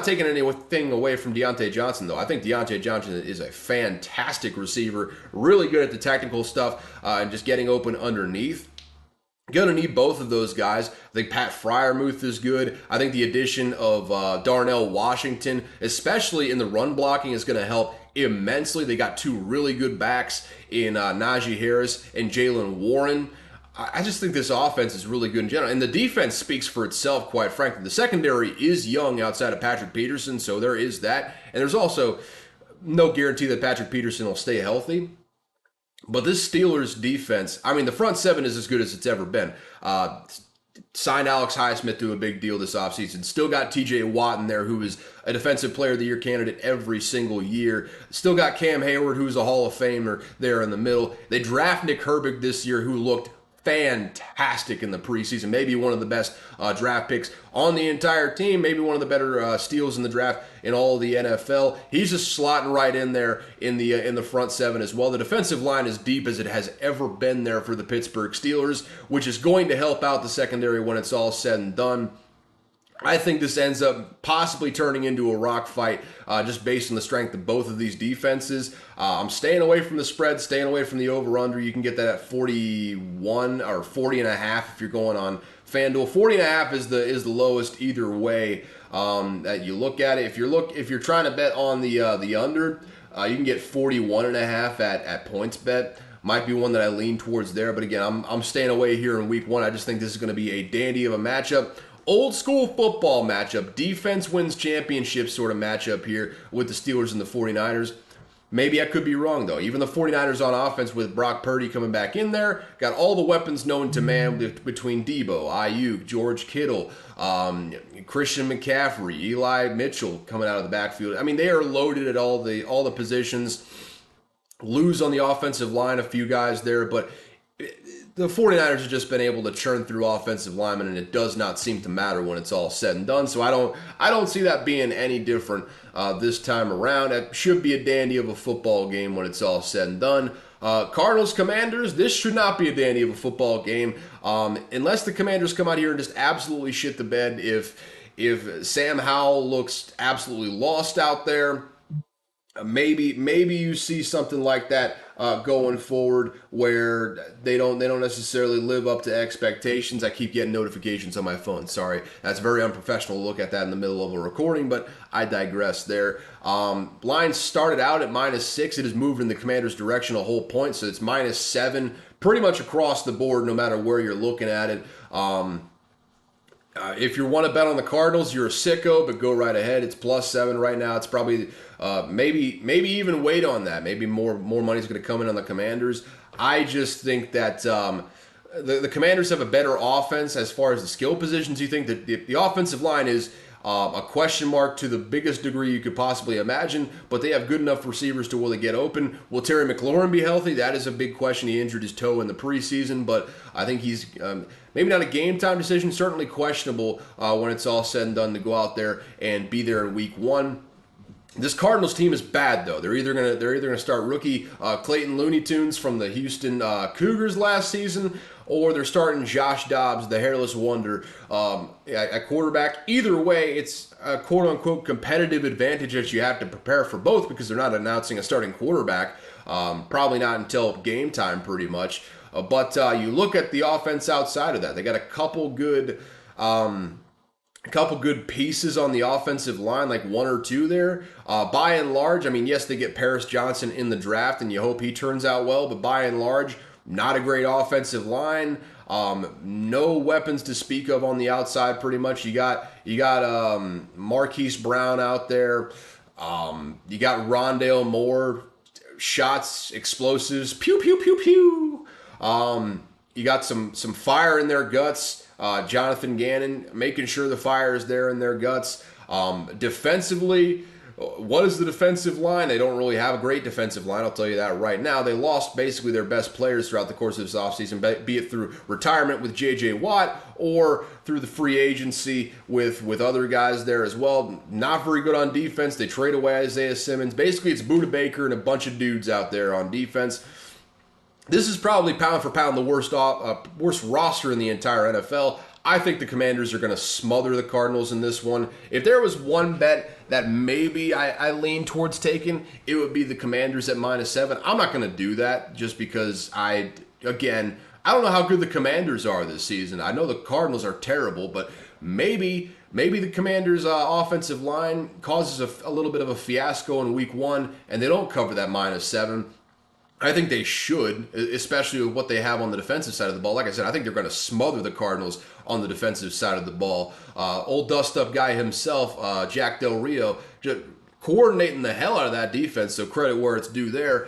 taking anything away from Deontay Johnson, though. I think Deontay Johnson is a fantastic receiver, really good at the technical stuff and just getting open underneath. Going to need both of those guys. I think Pat Freiermuth is good. I think the addition of Darnell Washington, especially in the run blocking, is going to help immensely. They got two really good backs in Najee Harris and Jalen Warren. I just think this offense is really good in general. And the defense speaks for itself, quite frankly. The secondary is young outside of Patrick Peterson, so there is that. And there's also no guarantee that Patrick Peterson will stay healthy. But this Steelers defense, I mean, the front seven is as good as it's ever been. Signed Alex Highsmith to a big deal this offseason. Still got TJ Watt in there, who is a Defensive Player of the Year candidate every single year. Still got Cam Hayward, who's a Hall of Famer there in the middle. They draft Nick Herbig this year, who looked fantastic in the preseason. Maybe one of the best draft picks on the entire team. Maybe one of the better steals in the draft in all of the NFL. He's just slotting right in there in the front seven as well. The defensive line is deep as it has ever been there for the Pittsburgh Steelers, which is going to help out the secondary when it's all said and done. I think this ends up possibly turning into a rock fight just based on the strength of both of these defenses. I'm staying away from the spread, staying away from the over-under. You can get that at 41 or 40.5 if you're going on FanDuel. 40.5 is the lowest either way that you look at it. If you're trying to bet on the under, you can get 41.5 at PointsBet. Might be one that I lean towards there, but again, I'm staying away here in week one. I just think this is going to be a dandy of a matchup. Old school football matchup, defense wins championship sort of matchup here with the Steelers and the 49ers. Maybe I could be wrong, though. Even the 49ers on offense with Brock Purdy coming back in there, got all the weapons known to man between Debo, Ayuk, George Kittle, Christian McCaffrey, Eli Mitchell coming out of the backfield. I mean, they are loaded at all the positions. Lose on the offensive line a few guys there, but the 49ers have just been able to churn through offensive linemen, and it does not seem to matter when it's all said and done. So I don't see that being any different this time around. It should be a dandy of a football game when it's all said and done. Cardinals Commanders, this should not be a dandy of a football game unless the Commanders come out here and just absolutely shit the bed. If Sam Howell looks absolutely lost out there, maybe you see something like that going forward where they don't necessarily live up to expectations. I keep getting notifications on my phone. Sorry, that's very unprofessional to look at that in the middle of a recording, but I digress there. Line started out at -6. It has moved in the Commanders' direction a whole point, so it's -7 pretty much across the board no matter where you're looking at it. If you want to bet on the Cardinals, you're a sicko, but go right ahead. It's +7 right now. It's probably maybe even wait on that. Maybe more money is going to come in on the Commanders. I just think that the Commanders have a better offense as far as the skill positions. You think that the offensive line is a question mark to the biggest degree you could possibly imagine, but they have good enough receivers to where they get open. Will Terry McLaurin be healthy? That is a big question. He injured his toe in the preseason, but I think he's maybe not a game-time decision, certainly questionable when it's all said and done to go out there and be there in week one. This Cardinals team is bad, though. They're either gonna start rookie Clayton Looney Tunes from the Houston Cougars last season, or they're starting Josh Dobbs, the hairless wonder, at quarterback. Either way, it's a quote-unquote competitive advantage that you have to prepare for both because they're not announcing a starting quarterback, probably not until game time pretty much. But you look at the offense outside of that. They got a couple good pieces on the offensive line, like one or two there. By and large, I mean, yes, they get Paris Johnson in the draft, and you hope he turns out well, but by and large, not a great offensive line. No weapons to speak of on the outside, pretty much. You got Marquise Brown out there. You got Rondale Moore, shots, explosives, pew, pew, pew, pew. You got some fire in their guts. Jonathan Gannon, making sure the fire is there in their guts. Defensively, what is the defensive line? They don't really have a great defensive line, I'll tell you that right now. They lost basically their best players throughout the course of this offseason, be it through retirement with J.J. Watt or through the free agency with other guys there as well. Not very good on defense. They trade away Isaiah Simmons. Basically, it's Budda Baker and a bunch of dudes out there on defense. This is probably pound for pound the worst roster in the entire NFL. I think the Commanders are going to smother the Cardinals in this one. If there was one bet that maybe I lean towards taking, it would be the Commanders at -7. I'm not going to do that just because I don't know how good the Commanders are this season. I know the Cardinals are terrible, but maybe the Commanders' offensive line causes a little bit of a fiasco in week one, and they don't cover that -7. I think they should, especially with what they have on the defensive side of the ball. Like I said, I think they're going to smother the Cardinals on the defensive side of the ball. Old dust-up guy himself, Jack Del Rio, just coordinating the hell out of that defense, so credit where it's due there.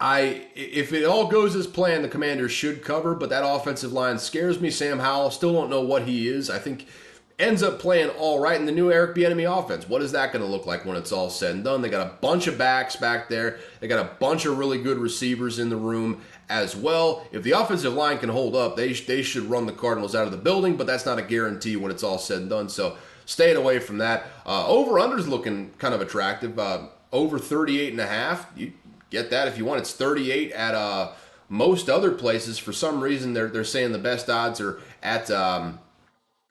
If it all goes as planned, the Commanders should cover, but that offensive line scares me. Sam Howell, still don't know what he is. I think ends up playing all right in the new Eric Bieniemy offense. What is that going to look like when it's all said and done? They got a bunch of backs back there. They got a bunch of really good receivers in the room as well. If the offensive line can hold up, they should run the Cardinals out of the building, but that's not a guarantee when it's all said and done. So staying away from that. Over-under's looking kind of attractive. Over 38.5. You get that if you want. It's 38 at most other places. For some reason, they're saying the best odds are at...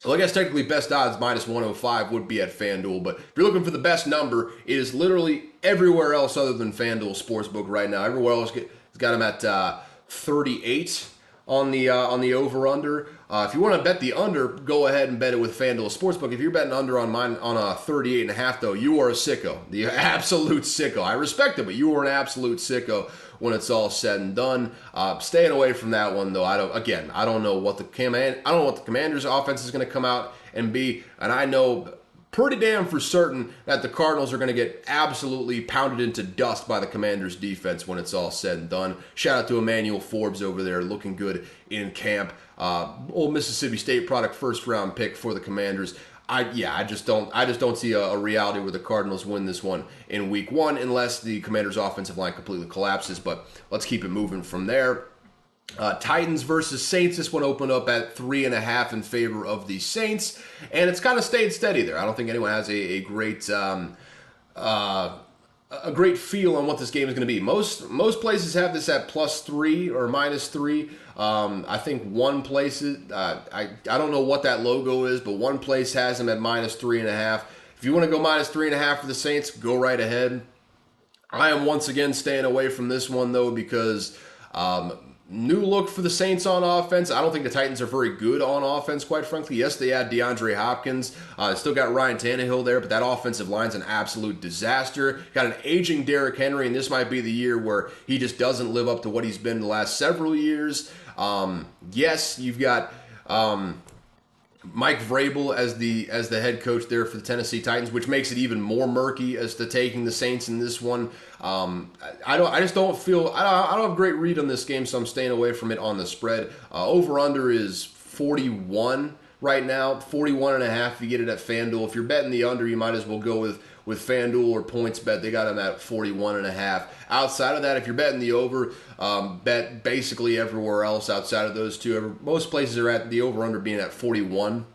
well, I guess technically best odds minus 105 would be at FanDuel, but if you're looking for the best number, it is literally everywhere else other than FanDuel Sportsbook right now. Everywhere else has got them at 38 on the over/under. If you want to bet the under, go ahead and bet it with FanDuel Sportsbook. If you're betting under on a 38.5, though, you are a sicko. The absolute sicko. I respect it, but you are an absolute sicko when it's all said and done. Staying away from that one, though. I don't know what the Commanders' offense is going to come out and be, and I know pretty damn for certain that the Cardinals are going to get absolutely pounded into dust by the Commanders' defense when it's all said and done. Shout out to Emmanuel Forbes over there, looking good in camp. Old Mississippi State product, first round pick for the Commanders. I just don't see a reality where the Cardinals win this one in week one unless the Commanders' offensive line completely collapses. But let's keep it moving from there. Titans versus Saints. This one opened up at 3.5 in favor of the Saints, and it's kind of stayed steady there. I don't think anyone has a great feel on what this game is going to be. Most places have this at +3 or -3. I think one place I don't know what that logo is, but one place has them at -3.5. If you want to go -3.5 for the Saints, go right ahead. I am once again staying away from this one though because new look for the Saints on offense. I don't think the Titans are very good on offense, quite frankly. Yes, they had DeAndre Hopkins. Still got Ryan Tannehill there, but that offensive line's an absolute disaster. Got an aging Derrick Henry, and this might be the year where he just doesn't live up to what he's been the last several years. Yes, you've got Mike Vrabel as the head coach there for the Tennessee Titans, which makes it even more murky as to taking the Saints in this one. I don't have a great read on this game, so I'm staying away from it on the spread. Over under is 41 right now, 41.5 if you get it at FanDuel. If you're betting the under, you might as well go with FanDuel or PointsBet. They got them at 41.5. Outside of that, if you're betting the over, bet basically everywhere else outside of those two. Most places are at the over-under being at 41.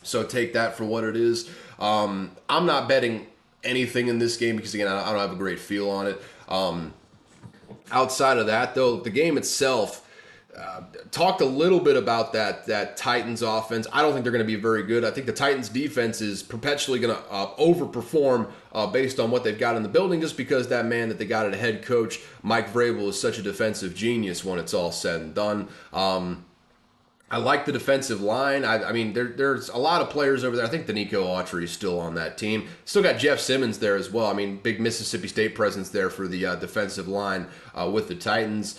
So take that for what it is. I'm not betting anything in this game because, again, I don't have a great feel on it. Outside of that, though, the game itself, talked a little bit about that Titans offense. I don't think they're going to be very good. I think the Titans defense is perpetually going to overperform based on what they've got in the building, just because that man that they got at head coach, Mike Vrabel, is such a defensive genius when it's all said and done. I like the defensive line. I mean, there's a lot of players over there. I think Danico Autry is still on that team. Still got Jeff Simmons there as well. I mean, big Mississippi State presence there for the defensive line with the Titans.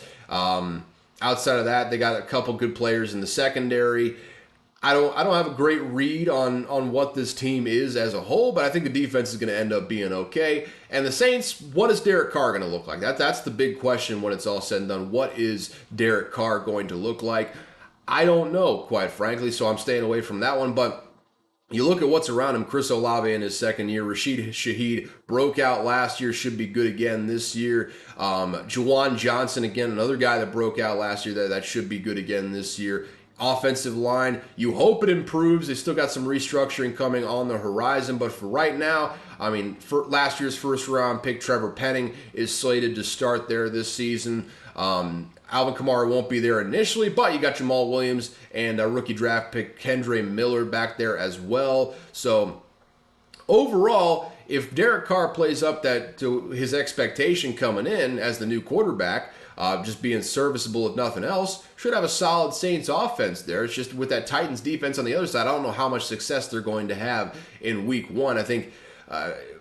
Outside of that, they got a couple good players in the secondary. I don't have a great read on what this team is as a whole, but I think the defense is going to end up being okay. And the Saints, what is Derek Carr going to look like? That's the big question when it's all said and done. What is Derek Carr going to look like? I don't know, quite frankly, so I'm staying away from that one. But you look at what's around him. Chris Olave in his second year. Rashid Shaheed broke out last year, should be good again this year. Juwan Johnson, again, another guy that broke out last year that should be good again this year. Offensive line, you hope it improves. They still got some restructuring coming on the horizon, but for right now, I mean, for last year's first round pick, Trevor Penning, is slated to start there this season. Alvin Kamara won't be there initially, but you got Jamal Williams and rookie draft pick Kendre Miller back there as well. So overall, if Derek Carr plays up to his expectation coming in as the new quarterback, just being serviceable if nothing else, should have a solid Saints offense there. It's just with that Titans defense on the other side, I don't know how much success they're going to have in week one. I think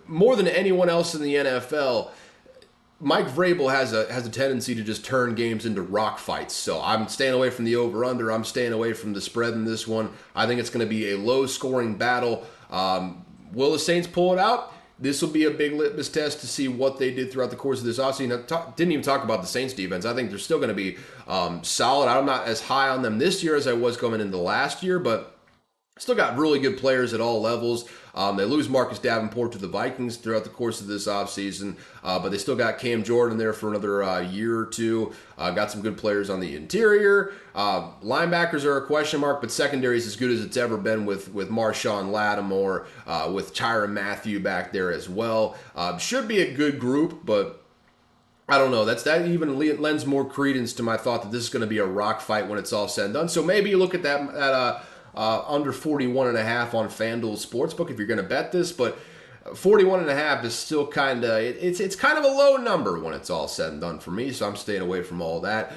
more than anyone else in the NFL, Mike Vrabel has a tendency to just turn games into rock fights. So I'm staying away from the over-under. I'm staying away from the spread in this one. I think it's going to be a low-scoring battle. Will the Saints pull it out? this will be a big litmus test to see what they did throughout the course of this offseason. Didn't even talk about the Saints defense. I think they're still going to be solid. I'm not as high on them this year as I was coming into last year, but still got really good players at all levels. They lose Marcus Davenport to the Vikings throughout the course of this offseason, but they still got Cam Jordan there for another year or two. Got some good players on the interior. Linebackers are a question mark, but secondary is as good as it's ever been with Marshawn Lattimore, with Tyrann Mathieu back there as well. Should be a good group, but I don't know. That even lends more credence to my thought that this is going to be a rock fight when it's all said and done. So maybe you look at that under 41.5 on FanDuel Sportsbook if you're going to bet this, but 41.5 is still kind of it's kind of a low number when it's all said and done for me, so I'm staying away from all that.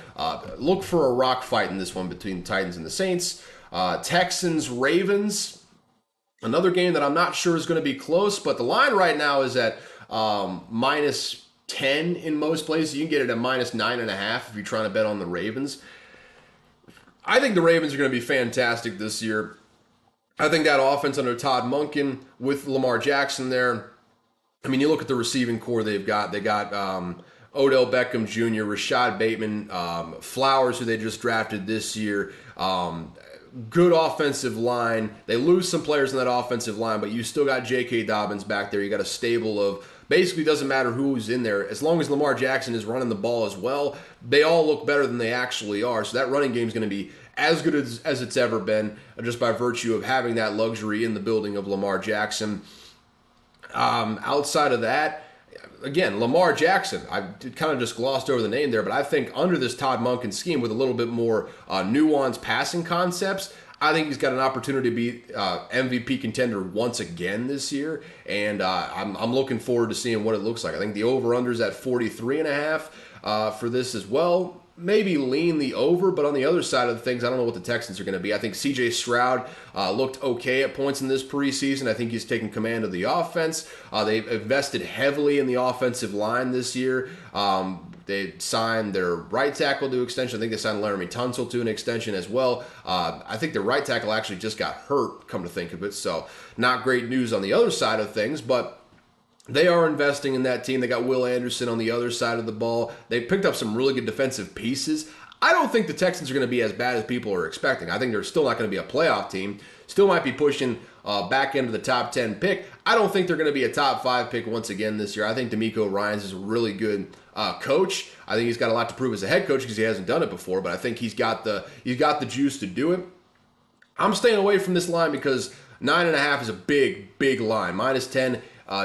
Look for a rock fight in this one between the Titans and the Saints. Texans Ravens, another game that I'm not sure is going to be close, but the line right now is at minus 10 in most places. You can get it at minus 9.5 if you're trying to bet on the Ravens. I think the Ravens are going to be fantastic this year. I think that offense under Todd Monken with Lamar Jackson there. I mean, you look at the receiving core they've got. They got Odell Beckham Jr., Rashad Bateman, Flowers, who they just drafted this year. Good offensive line. They lose some players in that offensive line, but you still got J.K. Dobbins back there. You got a stable of basically doesn't matter who's in there. As long as Lamar Jackson is running the ball as well, they all look better than they actually are. So that running game is going to be as good as it's ever been, just by virtue of having that luxury in the building of Lamar Jackson. Outside of that, again, Lamar Jackson, I kind of just glossed over the name there, but I think under this Todd Monken scheme with a little bit more nuanced passing concepts, I think he's got an opportunity to be MVP contender once again this year, and I'm looking forward to seeing what it looks like. I think the over-under is at 43.5 for this as well. Maybe lean the over, but on the other side of things, I don't know what the Texans are going to be. I think C.J. Stroud looked okay at points in this preseason. I think he's taken command of the offense. They've invested heavily in the offensive line this year. They signed their right tackle to extension. I think they signed Laramie Tunsil to an extension as well. I think their right tackle actually just got hurt, come to think of it. So not great news on the other side of things, but they are investing in that team. They got Will Anderson on the other side of the ball. They picked up some really good defensive pieces. I don't think the Texans are going to be as bad as people are expecting. I think they're still not going to be a playoff team. Still might be pushing back into the top 10 pick. I don't think they're going to be a top 5 pick once again this year. I think DeMeco Ryans is a really good coach. I think he's got a lot to prove as a head coach because he hasn't done it before, but I think he's got the juice to do it. I'm staying away from this line because 9.5 is a big line. Minus 10,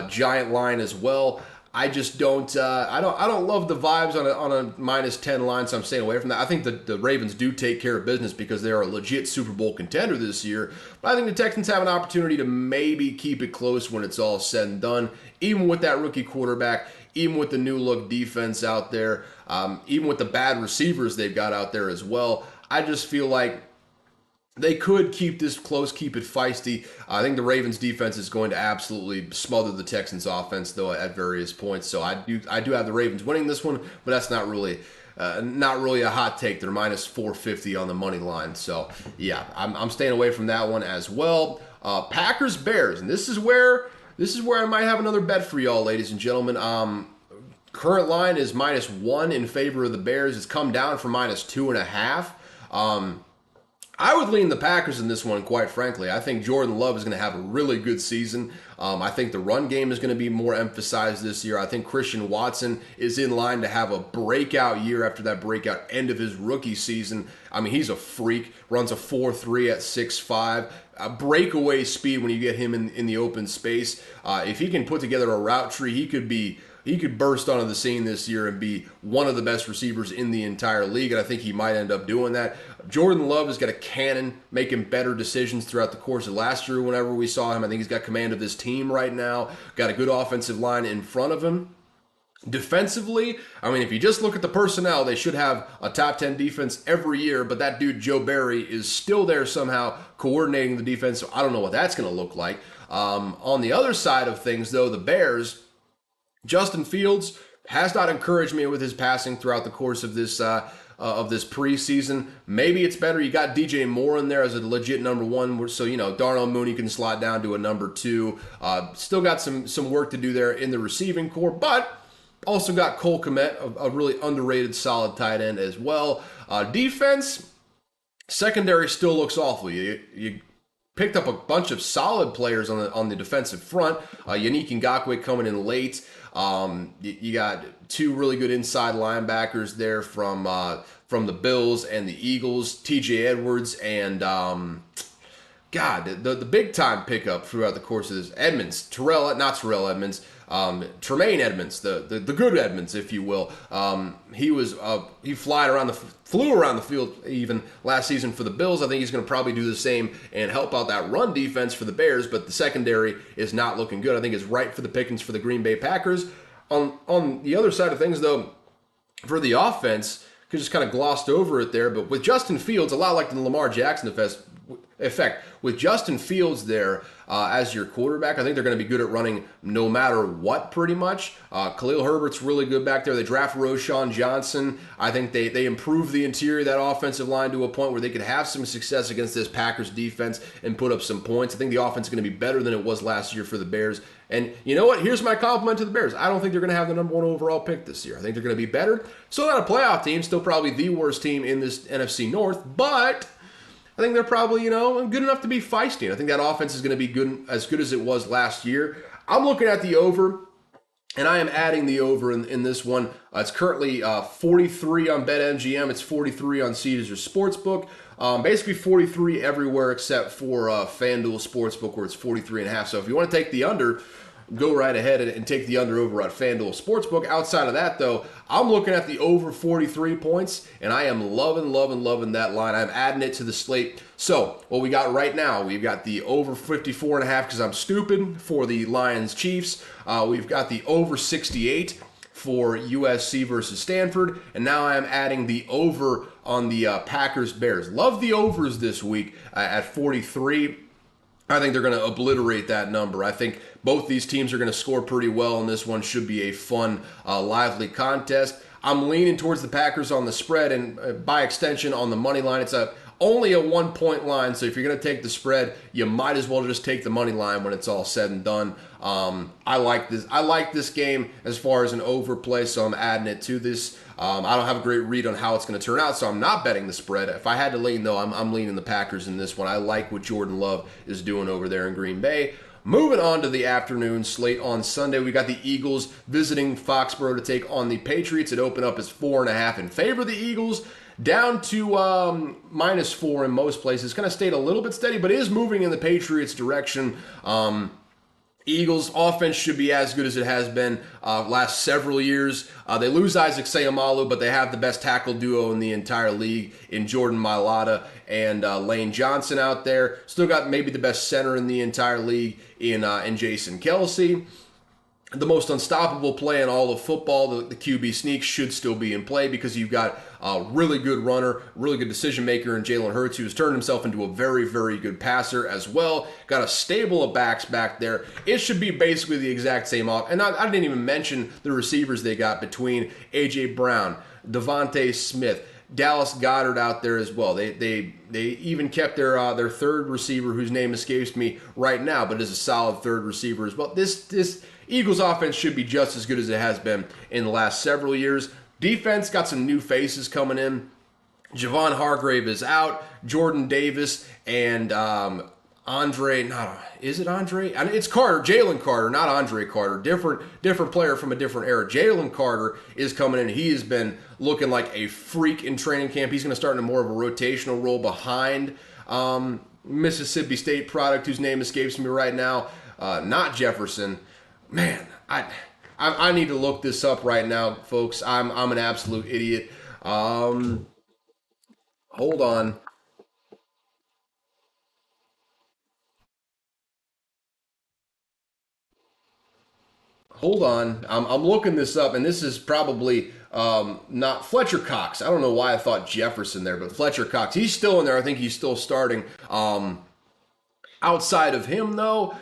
giant line as well. I just don't. I don't love the vibes on a minus 10 line, so I'm staying away from that. I think the Ravens do take care of business because they're a legit Super Bowl contender this year. But I think the Texans have an opportunity to maybe keep it close when it's all said and done, even with that rookie quarterback, even with the new look defense out there, even with the bad receivers they've got out there as well. I just feel like they could keep this close, keep it feisty. I think the Ravens defense is going to absolutely smother the Texans offense, though, at various points. So I do have the Ravens winning this one, but that's not really a hot take. They're minus 450 on the money line. So yeah, I'm staying away from that one as well. Packers Bears, and this is where I might have another bet for y'all, ladies and gentlemen. Current line is minus 1 in favor of the Bears. It's come down from minus 2.5. I would lean the Packers in this one, quite frankly. I think Jordan Love is going to have a really good season. I think the run game is going to be more emphasized this year. I think Christian Watson is in line to have a breakout year after that breakout end of his rookie season. I mean, he's a freak. Runs a 4.3 at 6'5". Breakaway speed when you get him in the open space. If he can put together a route tree, he could burst onto the scene this year and be one of the best receivers in the entire league, and I think he might end up doing that. Jordan Love has got a cannon, making better decisions throughout the course of last year whenever we saw him. I think he's got command of this team right now, got a good offensive line in front of him. Defensively, I mean, if you just look at the personnel, they should have a top 10 defense every year, but that dude Joe Barry is still there somehow coordinating the defense, so I don't know what that's going to look like. On the other side of things, though, the Bears, Justin Fields has not encouraged me with his passing throughout the course of this preseason. Maybe it's better. You got DJ Moore in there as a legit number one, so Darnell Mooney can slide down to a number two. Still got some work to do there in the receiving core, but also got Cole Kmet, a really underrated solid tight end as well. Defense, secondary still looks awful. You picked up a bunch of solid players on the defensive front. Yannick Ngakoue coming in late. You got two really good inside linebackers there from the Bills and the Eagles, TJ Edwards and the big time pickup throughout the course of this, Tremaine Edmonds, the good Edmonds, if you will. He flew around the field even last season for the Bills. I think he's going to probably do the same and help out that run defense for the Bears, but the secondary is not looking good. I think it's ripe for the pickings for the Green Bay Packers. On the other side of things, though, for the offense, could just kind of glossed over it there, but with Justin Fields, a lot like the Lamar Jackson effect, with Justin Fields there as your quarterback, I think they're going to be good at running no matter what, pretty much. Khalil Herbert's really good back there. They draft Roshan Johnson. I think they improve the interior of that offensive line to a point where they could have some success against this Packers defense and put up some points. I think the offense is going to be better than it was last year for the Bears. And you know what? Here's my compliment to the Bears. I don't think they're going to have the number one overall pick this year. I think they're going to be better. Still not a playoff team. Still probably the worst team in this NFC North. But I think they're probably, good enough to be feisty. And I think that offense is going to be good as it was last year. I'm looking at the over, and I am adding the over in this one. It's currently 43 on BetMGM. It's 43 on Caesars Sportsbook. Basically 43 everywhere except for FanDuel Sportsbook, where it's 43.5. So if you want to take the under, go right ahead and take the under over at FanDuel Sportsbook. Outside of that, though, I'm looking at the over 43 points, and I am loving that line. I'm adding it to the slate. So what we got right now, we've got the over 54.5 because I'm stupid for the Lions Chiefs. We've got the over 68 for USC versus Stanford, and now I'm adding the over on the Packers Bears. Love the overs this week at 43. I think they're going to obliterate that number. I think both these teams are going to score pretty well, and this one should be a fun, lively contest. I'm leaning towards the Packers on the spread, and by extension on the money line. It's only a 1-point line, so if you're going to take the spread, you might as well just take the money line when it's all said and done. I like this game as far as an overplay, so I'm adding it to this. I don't have a great read on how it's going to turn out, so I'm not betting the spread. If I had to lean, though, I'm leaning the Packers in this one. I like what Jordan Love is doing over there in Green Bay. Moving on to the afternoon slate on Sunday, we got the Eagles visiting Foxborough to take on the Patriots. It opened up as 4.5 in favor of the Eagles, down to -4 in most places. Kind of stayed a little bit steady, but is moving in the Patriots' direction. Eagles offense should be as good as it has been last several years. They lose Isaac Seumalo, but they have the best tackle duo in the entire league in Jordan Mailata and Lane Johnson out there. Still got maybe the best center in the entire league in Jason Kelce. The most unstoppable play in all of football, the QB sneak, should still be in play because you've got a really good runner, really good decision maker in Jalen Hurts, who has turned himself into a very, very good passer as well. Got a stable of backs back there. It should be basically the exact same off. And I didn't even mention the receivers they got between A.J. Brown, Devontae Smith, Dallas Goedert out there as well. They even kept their third receiver, whose name escapes me right now, but is a solid third receiver as well. This Eagles offense should be just as good as it has been in the last several years. Defense got some new faces coming in. Javon Hargrave is out. Jordan Davis and It's Carter, Jalen Carter, not Andre Carter. Different player from a different era. Jalen Carter is coming in. He has been looking like a freak in training camp. He's going to start in more of a rotational role behind Mississippi State product, whose name escapes me right now. Not Jefferson. Man, I need to look this up right now, folks. I'm an absolute idiot. Hold on. I'm looking this up, and this is probably not Fletcher Cox. I don't know why I thought Jefferson there, but Fletcher Cox. He's still in there. I think he's still starting. Outside of him, though,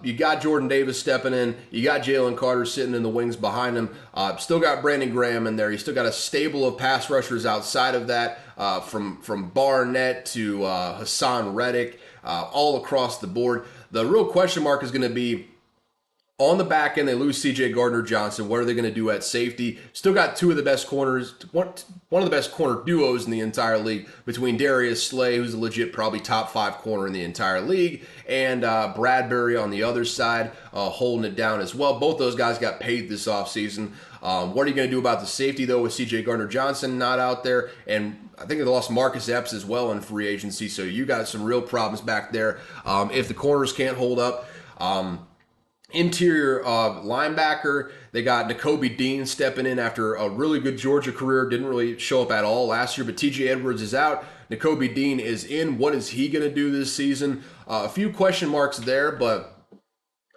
You got Jordan Davis stepping in. You got Jalen Carter sitting in the wings behind him. Still got Brandon Graham in there. You still got a stable of pass rushers outside of that, from Barnett to Hassan Reddick, all across the board. The real question mark is going to be on the back end. They lose C.J. Gardner-Johnson. What are they going to do at safety? Still got two of the best corners, one of the best corner duos in the entire league between Darius Slay, who's a legit probably top 5 corner in the entire league, and Bradbury on the other side, holding it down as well. Both those guys got paid this offseason. What are you going to do about the safety, though, with C.J. Gardner-Johnson not out there? And I think they lost Marcus Epps as well in free agency, so you got some real problems back there if the corners can't hold up. Interior linebacker, they got Nakobe Dean stepping in after a really good Georgia career. Didn't really show up at all last year, but TJ Edwards is out. Nakobe Dean is in. What is he going to do this season? A few question marks there, but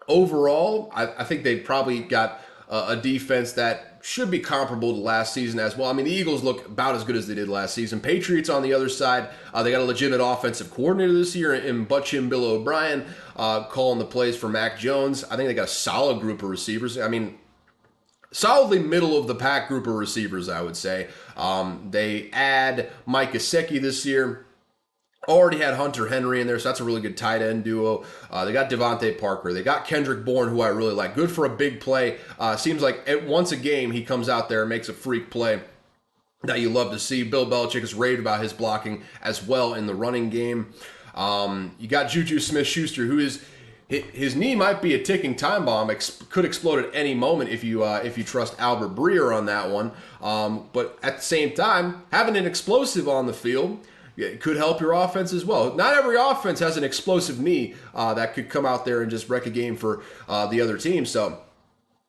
overall, I think they probably got a defense that should be comparable to last season as well. I mean, the Eagles look about as good as they did last season. Patriots on the other side, they got a legitimate offensive coordinator this year in Butchim Bill O'Brien, calling the plays for Mac Jones. I think they got a solid group of receivers. I mean, solidly middle of the pack group of receivers, I would say. They add Mike Gesicki this year. Already had Hunter Henry in there, so that's a really good tight end duo. They got Devontae Parker. They got Kendrick Bourne, who I really like. Good for a big play. Seems like once a game he comes out there and makes a freak play that you love to see. Bill Belichick is raved about his blocking as well in the running game. You got Juju Smith-Schuster, who is... His knee might be a ticking time bomb. Could explode at any moment if you trust Albert Breer on that one. But at the same time, having an explosive on the field, it could help your offense as well. Not every offense has an explosive knee that could come out there and just wreck a game for the other team. So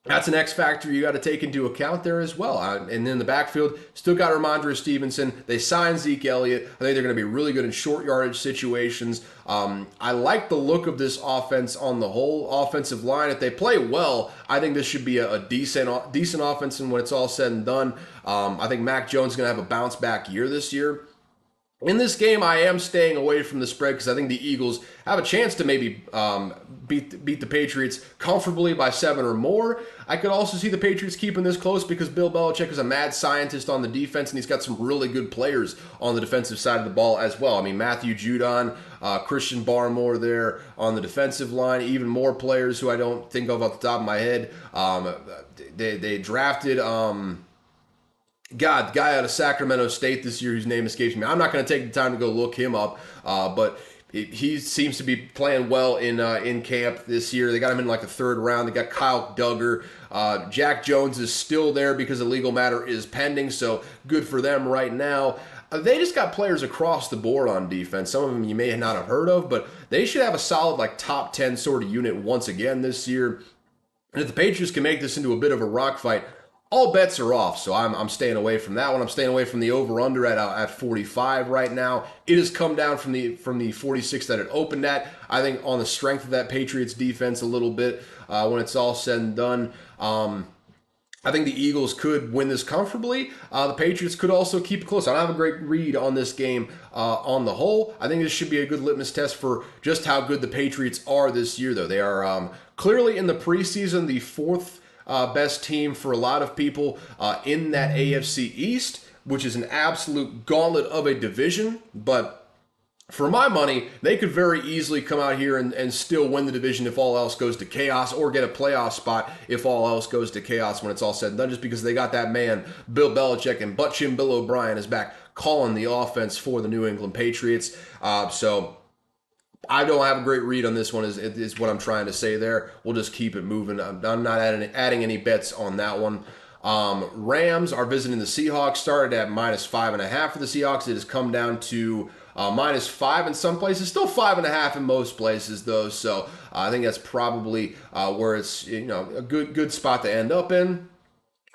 that's an X factor you got to take into account there as well. And then the backfield, still got Ramondre Stevenson. They signed Zeke Elliott. I think they're going to be really good in short yardage situations. I like the look of this offense on the whole. Offensive line, if they play well, I think this should be a decent offense. And when it's all said and done, I think Mac Jones is going to have a bounce back year this year. In this game, I am staying away from the spread because I think the Eagles have a chance to maybe beat the Patriots comfortably by 7 or more. I could also see the Patriots keeping this close because Bill Belichick is a mad scientist on the defense, and he's got some really good players on the defensive side of the ball as well. I mean, Matthew Judon, Christian Barmore there on the defensive line, even more players who I don't think of off the top of my head. They drafted... the guy out of Sacramento State this year whose name escapes me. I'm not going to take the time to go look him up, but he seems to be playing well in camp this year. They got him in like the 3rd round. They got Kyle Duggar. Jack Jones is still there because a legal matter is pending, so good for them right now. They just got players across the board on defense. Some of them you may not have heard of, but they should have a solid like top 10 sort of unit once again this year. And if the Patriots can make this into a bit of a rock fight, all bets are off, so I'm staying away from that one. I'm staying away from the over/under at 45 right now. It has come down from the 46 that it opened at. I think on the strength of that Patriots defense a little bit when it's all said and done. I think the Eagles could win this comfortably. The Patriots could also keep it close. I don't have a great read on this game on the whole. I think this should be a good litmus test for just how good the Patriots are this year, though. They are clearly in the preseason the 4th best team for a lot of people in that AFC East, which is an absolute gauntlet of a division. But for my money, they could very easily come out here and still win the division if all else goes to chaos, or get a playoff spot if all else goes to chaos when it's all said and done, just because they got that man, Bill Belichick, and Butchim Bill O'Brien is back calling the offense for the New England Patriots. So I don't have a great read on this one, is what I'm trying to say there. We'll just keep it moving. I'm not adding any bets on that one. Rams are visiting the Seahawks. Started at -5.5 for the Seahawks. It has come down to -5 in some places. Still 5.5 in most places, though. So I think that's probably where it's a good spot to end up in.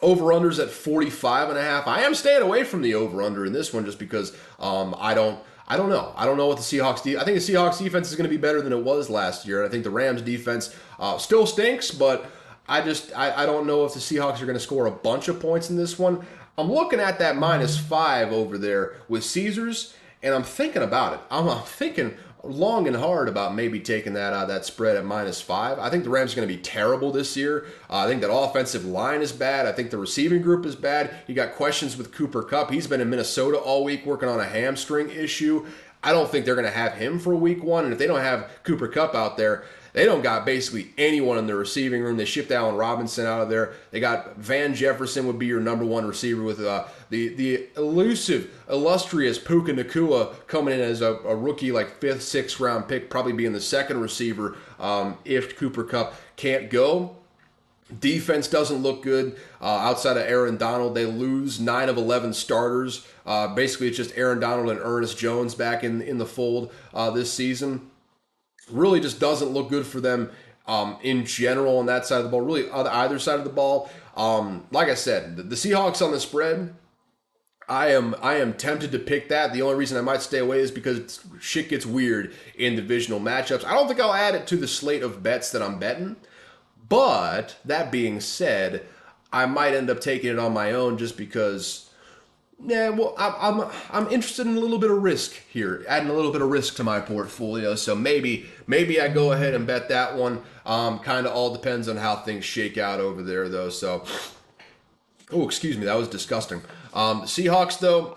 Over-unders at 45.5. I am staying away from the over-under in this one just because I don't know. I don't know what the Seahawks I think the Seahawks defense is going to be better than it was last year. And I think the Rams defense still stinks, but I don't know if the Seahawks are going to score a bunch of points in this one. I'm looking at that -5 over there with Caesars, and I'm thinking about it. I'm thinking long and hard about maybe taking that spread at -5. I think the Rams are going to be terrible this year. I think that offensive line is bad. I think the receiving group is bad. You got questions with Cooper Kupp. He's been in Minnesota all week working on a hamstring issue. I don't think they're going to have him for week 1. And if they don't have Cooper Kupp out there, they don't got basically anyone in the receiving room. They shipped Allen Robinson out of there. They got Van Jefferson would be your number 1 receiver with the elusive, illustrious Puka Nacua coming in as a rookie, like 5th, 6th round pick, probably being the second receiver if Cooper Kupp can't go. Defense doesn't look good. Outside of Aaron Donald, they lose 9 of 11 starters. Basically, it's just Aaron Donald and Ernest Jones back in the fold this season. Really just doesn't look good for them in general on that side of the ball. Really, on either side of the ball. Like I said, the Seahawks on the spread, I am tempted to pick that. The only reason I might stay away is because shit gets weird in divisional matchups. I don't think I'll add it to the slate of bets that I'm betting. But that being said, I might end up taking it on my own just because, I'm interested in a little bit of risk here, adding a little bit of risk to my portfolio. So maybe I go ahead and bet that one. Kind of all depends on how things shake out over there, though. So, excuse me, that was disgusting. Seahawks, though.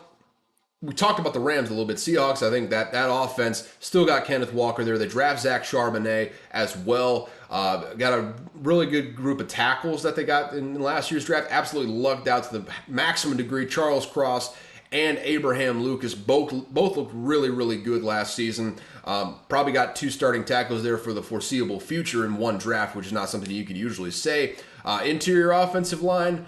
We talked about the Rams a little bit. Seahawks, I think that offense still got Kenneth Walker there. They draft Zach Charbonnet as well. Got a really good group of tackles that they got in last year's draft. Absolutely lucked out to the maximum degree. Charles Cross and Abraham Lucas both looked really, really good last season. Probably got 2 starting tackles there for the foreseeable future in one draft, which is not something you could usually say. Interior offensive line,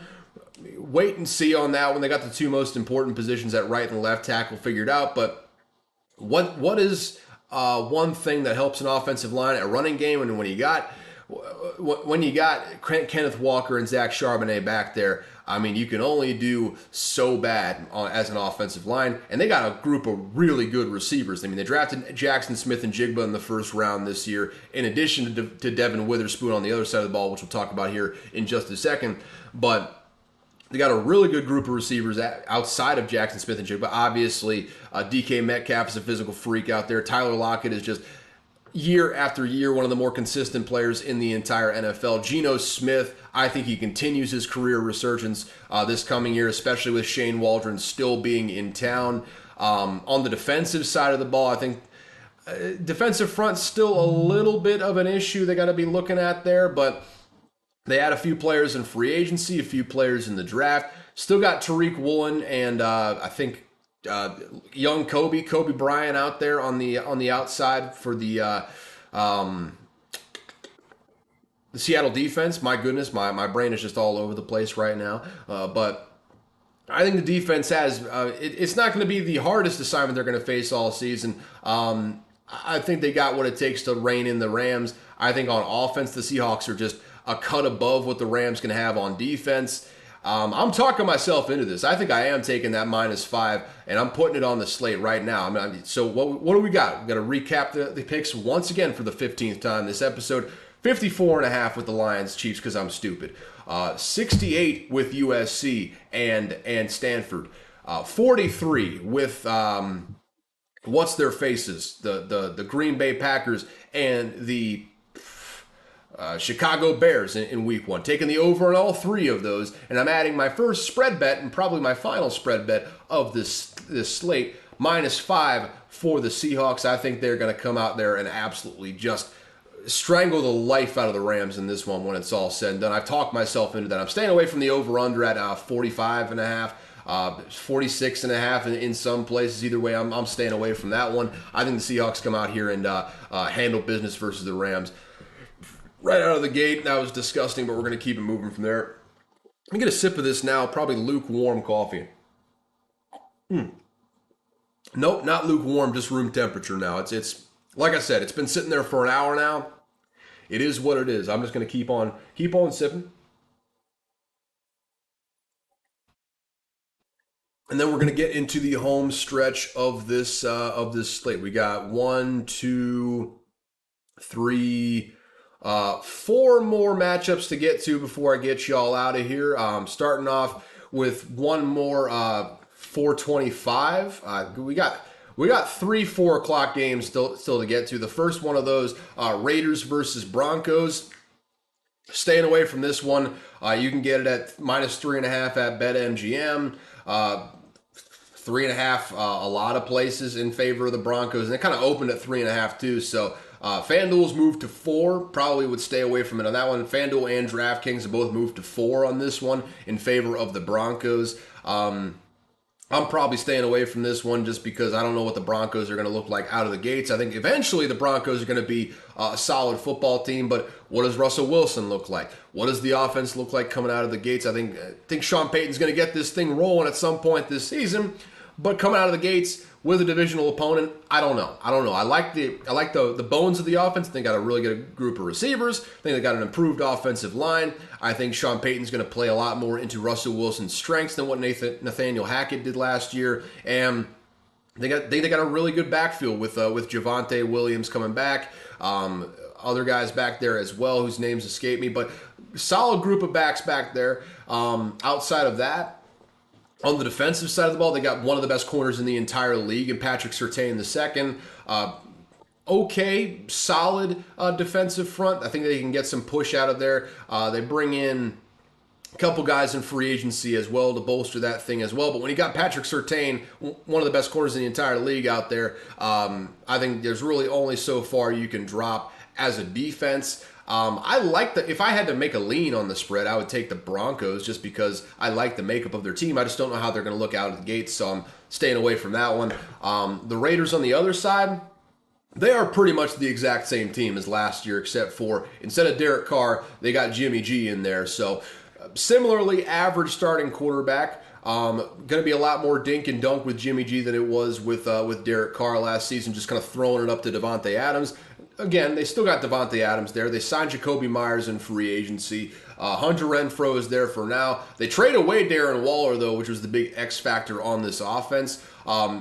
wait and see on that one. They got the 2 most important positions at right and left tackle figured out. But what is one thing that helps an offensive line at running game? And when you got Kenneth Walker and Zach Charbonnet back there, I mean, you can only do so bad as an offensive line. And they got a group of really good receivers. I mean, they drafted Jackson Smith and Jigba in the first round this year, in addition to Devin Witherspoon on the other side of the ball, which we'll talk about here in just a second. But they got a really good group of receivers outside of Jackson Smith and Jigba. Obviously, DK Metcalf is a physical freak out there. Tyler Lockett is just year after year one of the more consistent players in the entire NFL. Geno Smith, I think he continues his career resurgence this coming year, especially with Shane Waldron still being in town. On the defensive side of the ball, I think defensive front still a little bit of an issue they got to be looking at there, but they had a few players in free agency, a few players in the draft. Still got Tariq Woolen and I think young Kobe Bryant out there on the outside for the Seattle defense. My goodness, my brain is just all over the place right now. But I think the defense has it's not going to be the hardest assignment they're going to face all season. I think they got what it takes to rein in the Rams. I think on offense, the Seahawks are just a cut above what the Rams can have on defense. I'm talking myself into this. I think I am taking that -5, and I'm putting it on the slate right now. So what do we got? We've got to recap the picks once again for the 15th time this episode. 54.5 with the Lions, Chiefs, because I'm stupid. 68 with USC and Stanford. 43 with what's their faces? The Green Bay Packers and the Chicago Bears in week 1. Taking the over on all 3 of those, and I'm adding my first spread bet and probably my final spread bet of this slate, -5 for the Seahawks. I think they're going to come out there and absolutely just strangle the life out of the Rams in this one when it's all said and done. I've talked myself into that. I'm staying away from the over-under at 45.5. 46.5 in some places. Either way, I'm staying away from that one. I think the Seahawks come out here and handle business versus the Rams. Right out of the gate, that was disgusting, but we're going to keep it moving from there. Let me get a sip of this now, probably lukewarm coffee. Nope, not lukewarm, just room temperature now. It's like I said, it's been sitting there for an hour now. It is what it is. I'm just going to keep on sipping. And then we're going to get into the home stretch of this slate. We got 1, 2, 3, 4 more matchups to get to before I get y'all out of here. Starting off with one more 425. We got We got 3 4 o'clock games still to get to. The first one of those, Raiders versus Broncos. Staying away from this one. You can get it at -3.5 at BetMGM. 3.5, a lot of places in favor of the Broncos, and it kind of opened at 3.5 too. So FanDuel's moved to 4. Probably would stay away from it on that one. FanDuel and DraftKings have both moved to 4 on this one in favor of the Broncos. I'm probably staying away from this one just because I don't know what the Broncos are going to look like out of the gates. I think eventually the Broncos are going to be a solid football team, but what does Russell Wilson look like? What does the offense look like coming out of the gates? I think Sean Payton's going to get this thing rolling at some point this season, but coming out of the gates with a divisional opponent, I don't know. I like the bones of the offense. I think they got a really good group of receivers. I think they got an improved offensive line. I think Sean Payton's going to play a lot more into Russell Wilson's strengths than what Nathaniel Hackett did last year. And they got a really good backfield with Javonte Williams coming back. Other guys back there as well whose names escape me, but solid group of backs back there. Outside of that, on the defensive side of the ball, they got one of the best corners in the entire league in Patrick Surtain II. Okay, solid defensive front. I think they can get some push out of there. They bring in a couple guys in free agency as well to bolster that thing as well. But when you got Patrick Surtain, one of the best corners in the entire league out there, I think there's really only so far you can drop as a defense. I like if I had to make a lean on the spread, I would take the Broncos just because I like the makeup of their team. I just don't know how they're going to look out of the gates, so I'm staying away from that one. The Raiders on the other side, they are pretty much the exact same team as last year, except for instead of Derek Carr, they got Jimmy G in there. So similarly average starting quarterback. Going to be a lot more dink and dunk with Jimmy G than it was with Derek Carr last season, just kind of throwing it up to Davante Adams. Again, they still got Davante Adams there. They signed Jacoby Myers in free agency. Hunter Renfrow is there for now. They trade away Darren Waller, though, which was the big X factor on this offense.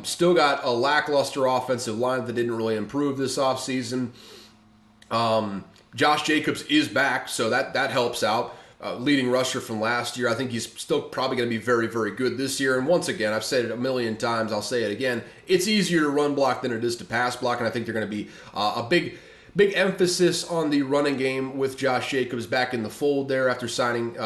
Still got a lackluster offensive line that didn't really improve this offseason. Josh Jacobs is back, so that helps out. Leading rusher from last year. I think he's still probably going to be very, very good this year. And once again, I've said it a million times, I'll say it again, it's easier to run block than it is to pass block, and I think they're going to be a big emphasis on the running game with Josh Jacobs back in the fold there after signing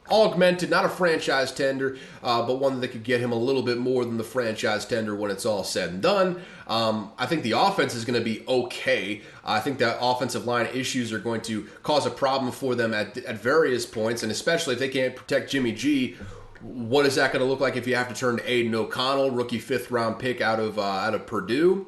augmented, not a franchise tender, but one that could get him a little bit more than the franchise tender when it's all said and done. I think the offense is going to be okay. I think that offensive line issues are going to cause a problem for them at various points, and especially if they can't protect Jimmy G. What is that going to look like if you have to turn to Aiden O'Connell, rookie 5th-round pick out of Purdue?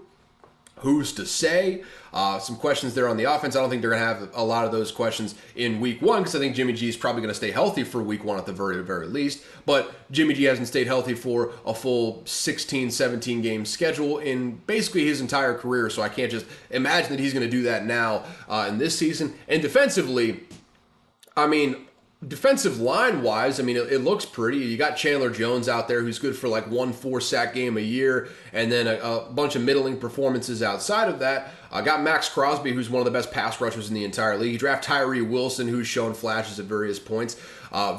Who's to say? Some questions there on the offense. I don't think they're going to have a lot of those questions in week 1 because I think Jimmy G is probably going to stay healthy for week 1 at the very, very least. But Jimmy G hasn't stayed healthy for a full 16, 17 game schedule in basically his entire career. So I can't just imagine that he's going to do that now in this season. And defensively, I mean, defensive line-wise, I mean, it looks pretty. You got Chandler Jones out there who's good for like 1 4-sack game a year, and then a bunch of middling performances outside of that. Got Max Crosby, who's one of the best pass rushers in the entire league. You draft Tyree Wilson, who's shown flashes at various points.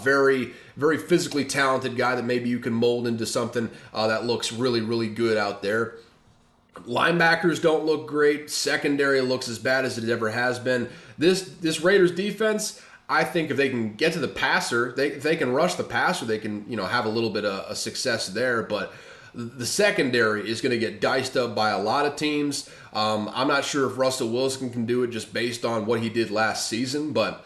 Very, very physically talented guy that maybe you can mold into something that looks really, really good out there. Linebackers don't look great. Secondary looks as bad as it ever has been. This Raiders defense, I think if they can get to the passer, if they can rush the passer, they can have a little bit of success there. But the secondary is going to get diced up by a lot of teams. I'm not sure if Russell Wilson can do it just based on what he did last season. But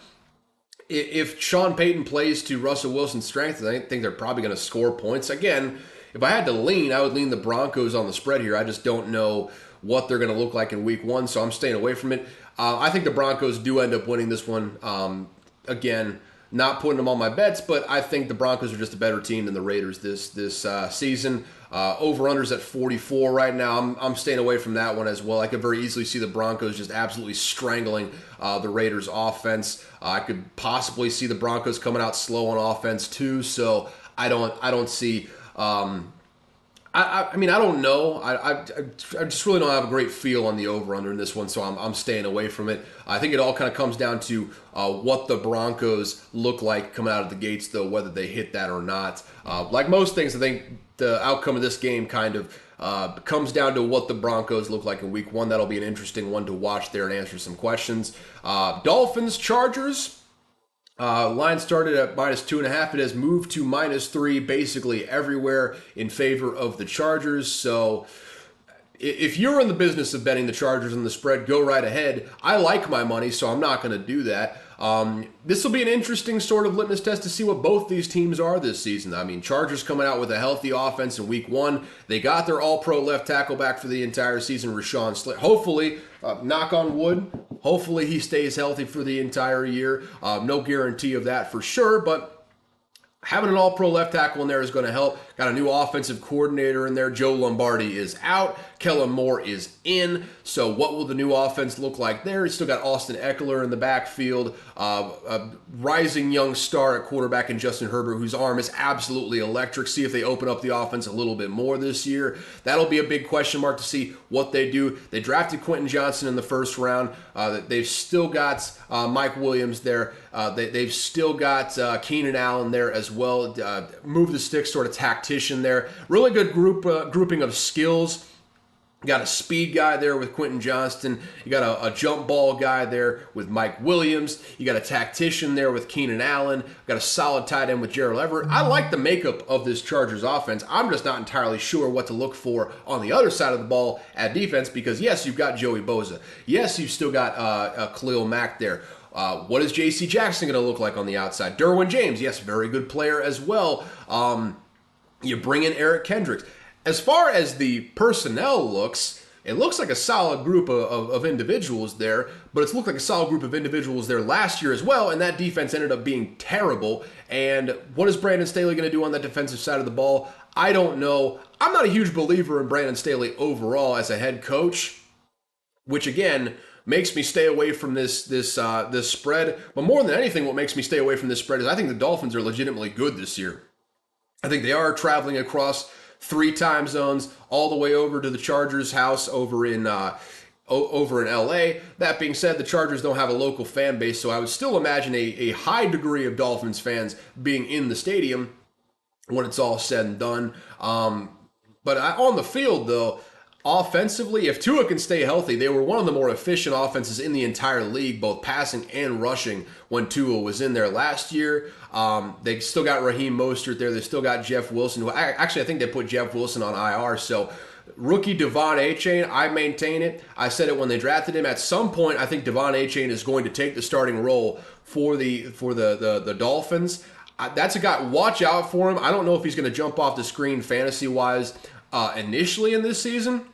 if Sean Payton plays to Russell Wilson's strengths, I think they're probably going to score points. Again, if I had to lean, I would lean the Broncos on the spread here. I just don't know what they're going to look like in week 1, so I'm staying away from it. I think the Broncos do end up winning this one. Again, not putting them on my bets, but I think the Broncos are just a better team than the Raiders this season. Over-unders at 44 right now. I'm staying away from that one as well. I could very easily see the Broncos just absolutely strangling the Raiders' offense. I could possibly see the Broncos coming out slow on offense too. So I don't see I mean, I don't know. I just really don't have a great feel on the over-under in this one, so I'm staying away from it. I think it all kind of comes down to what the Broncos look like coming out of the gates, though, whether they hit that or not. Like most things, I think the outcome of this game kind of comes down to what the Broncos look like in Week 1. That'll be an interesting one to watch there and answer some questions. Dolphins, Chargers. Line started at -2.5. It has moved to -3 basically everywhere in favor of the Chargers. So if you're in the business of betting the Chargers on the spread, go right ahead. I like my money, so I'm not going to do that. This will be an interesting sort of litmus test to see what both these teams are this season. I mean, Chargers coming out with a healthy offense in Week 1. They got their all-pro left tackle back for the entire season, Rashawn Slater. Hopefully, knock on wood, hopefully he stays healthy for the entire year. No guarantee of that for sure, but having an all-pro left tackle in there is going to help. Got a new offensive coordinator in there. Joe Lombardi is out. Kellen Moore is in. So what will the new offense look like there? He's still got Austin Eckler in the backfield. A rising young star at quarterback in Justin Herbert, whose arm is absolutely electric. See if they open up the offense a little bit more this year. That'll be a big question mark to see what they do. They drafted Quentin Johnson in the first round. They've still got Mike Williams there. They've still got Keenan Allen there as well. Move the stick sort of tactician there. Really good grouping of skills. You got a speed guy there with Quentin Johnston. You got a jump ball guy there with Mike Williams. You got a tactician there with Keenan Allen. Got a solid tight end with Gerald Everett. I like the makeup of this Chargers offense. I'm just not entirely sure what to look for on the other side of the ball at defense because, yes, you've got Joey Bosa. Yes, you've still got Khalil Mack there. What is J.C. Jackson going to look like on the outside? Derwin James, yes, very good player as well. You bring in Eric Kendricks. As far as the personnel looks, it looks like a solid group of individuals there, but it's looked like a solid group of individuals there last year as well, and that defense ended up being terrible. And what is Brandon Staley going to do on that defensive side of the ball? I don't know. I'm not a huge believer in Brandon Staley overall as a head coach, which again makes me stay away from this spread. But more than anything, what makes me stay away from this spread is I think the Dolphins are legitimately good this year. I think they are traveling across 3 time zones all the way over to the Chargers' house over in LA. That being said, the Chargers don't have a local fan base, so I would still imagine a high degree of Dolphins fans being in the stadium when it's all said and done. But on the field, though, offensively, if Tua can stay healthy, they were one of the more efficient offenses in the entire league, both passing and rushing, when Tua was in there last year. They still got Raheem Mostert there. They still got Jeff Wilson, who I think they put Jeff Wilson on IR. So rookie Devon Achane, I maintain it. I said it when they drafted him. At some point, I think Devon Achane is going to take the starting role for the Dolphins. That's a guy, watch out for him. I don't know if he's going to jump off the screen fantasy-wise initially in this season.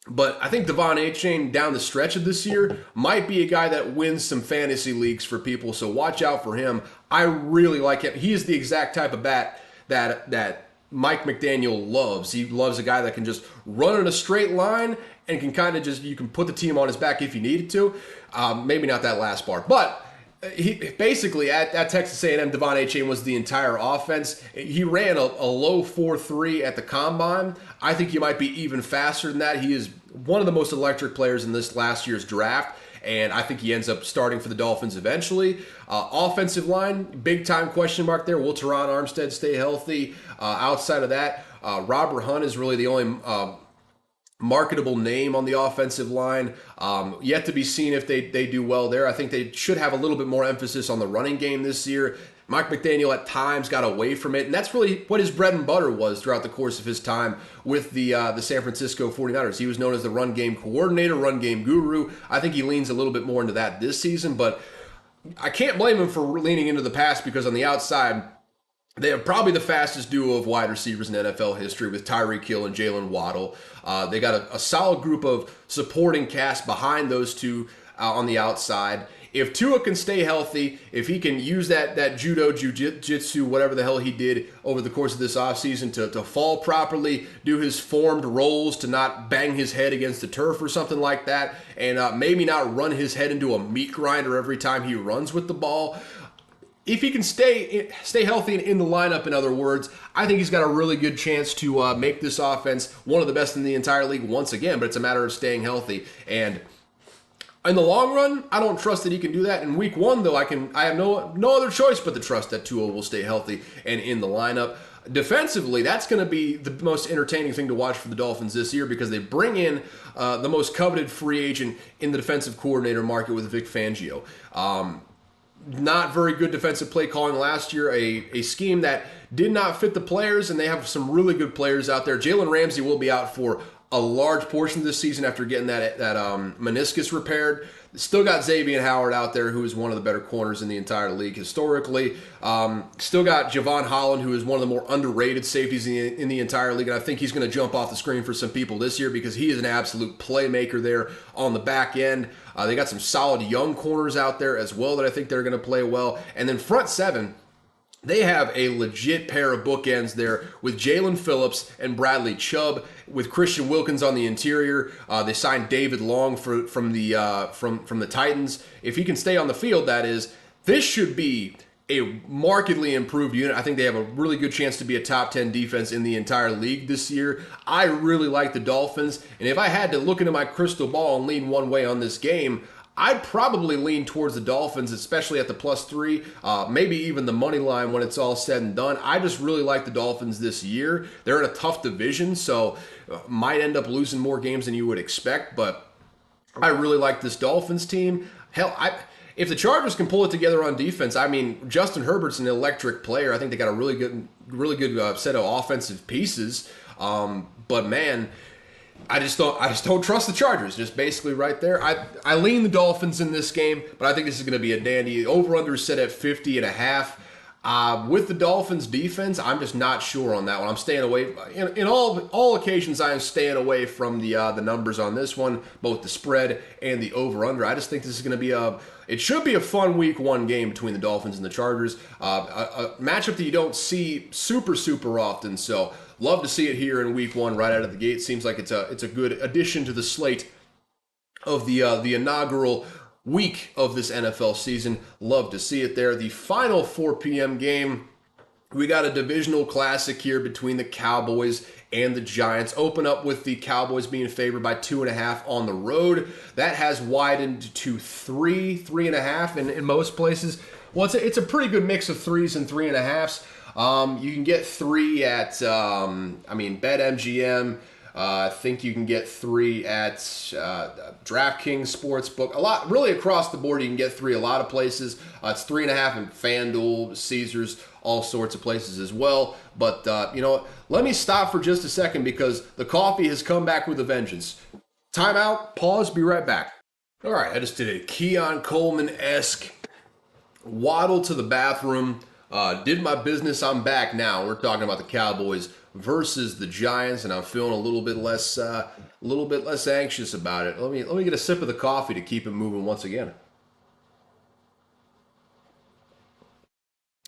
But I think Devon Achane down the stretch of this year might be a guy that wins some fantasy leagues for people, so watch out for him. I really like him. He is the exact type of bat that Mike McDaniel loves. He loves a guy that can just run in a straight line and can kind of just, you can put the team on his back if you needed to. Maybe not that last part, but he basically at Texas A&M, Devon Achane was the entire offense. He ran a low 4.3 at the combine. I think he might be even faster than that. He is one of the most electric players in this last year's draft, and I think he ends up starting for the Dolphins eventually. Offensive line, big time question mark there. Will Teron Armstead stay healthy? Outside of that, Robert Hunt is really the only marketable name on the offensive line. Yet to be seen if they do well there. I think they should have a little bit more emphasis on the running game this year. Mike McDaniel at times got away from it, and that's really what his bread and butter was throughout the course of his time with the San Francisco 49ers. He was known as the run game coordinator, run game guru. I think he leans a little bit more into that this season, but I can't blame him for leaning into the pass because on the outside, they have probably the fastest duo of wide receivers in NFL history with Tyreek Hill and Jalen Waddle. They got a solid group of supporting cast behind those two on the outside. If Tua can stay healthy, if he can use that judo, jiu-jitsu, whatever the hell he did over the course of this offseason to fall properly, do his formed rolls, to not bang his head against the turf or something like that, and maybe not run his head into a meat grinder every time he runs with the ball, if he can stay healthy and in the lineup, in other words, I think he's got a really good chance to make this offense one of the best in the entire league once again. But it's a matter of staying healthy. And in the long run, I don't trust that he can do that. In week one, though, I have no other choice but to trust that Tua will stay healthy and in the lineup. Defensively, that's going to be the most entertaining thing to watch for the Dolphins this year because they bring in the most coveted free agent in the defensive coordinator market with Vic Fangio. Not very good defensive play calling last year, a scheme that did not fit the players, and they have some really good players out there. Jalen Ramsey will be out for a large portion of this season after getting that meniscus repaired. Still got Xavier Howard out there, who is one of the better corners in the entire league historically. Still got Javon Holland, who is one of the more underrated safeties in the entire league, and I think he's going to jump off the screen for some people this year because he is an absolute playmaker there on the back end. They got some solid young corners out there as well that I think they're going to play well. And then front seven, they have a legit pair of bookends there with Jalen Phillips and Bradley Chubb, with Christian Wilkins on the interior. They signed David Long from the Titans. If he can stay on the field, that is, this should be a markedly improved unit. I think they have a really good chance to be a top 10 defense in the entire league this year. I really like the Dolphins, and if I had to look into my crystal ball and lean one way on this game, I'd probably lean towards the Dolphins, especially at the +3, maybe even the money line when it's all said and done. I just really like the Dolphins this year. They're in a tough division, so might end up losing more games than you would expect, but I really like this Dolphins team. Hell, if the Chargers can pull it together on defense, I mean, Justin Herbert's an electric player. I think they got a really good set of offensive pieces, but man, I just don't trust the Chargers. Just basically right there. I lean the Dolphins in this game, but I think this is going to be a dandy. Over/under is set at 50.5. With the Dolphins defense, I'm just not sure on that one. I'm staying away. In all occasions, I am staying away from the numbers on this one, both the spread and the over/under. I just think this is going to be it should be a fun week one game between the Dolphins and the Chargers. A matchup that you don't see super often. So love to see it here in week one right out of the gate. Seems like it's a good addition to the slate of the inaugural week of this NFL season. Love to see it there. The final 4 p.m. game, we got a divisional classic here between the Cowboys and the Giants. Open up with the Cowboys being favored by 2.5 on the road. That has widened to 3.5 in most places. Well, it's a pretty good mix of 3s and 3.5s. You can get 3 at, BetMGM. I think you can get 3 at DraftKings Sportsbook. A lot, really across the board, you can get 3 a lot of places. It's 3.5 in FanDuel, Caesars, all sorts of places as well. But, let me stop for just a second because the coffee has come back with a vengeance. Timeout, pause, be right back. All right, I just did a Keon Coleman-esque waddle to the bathroom. Did my business, I'm back now. We're talking about the Cowboys versus the Giants, and I'm feeling a little bit less anxious about it. Let me get a sip of the coffee to keep it moving once again.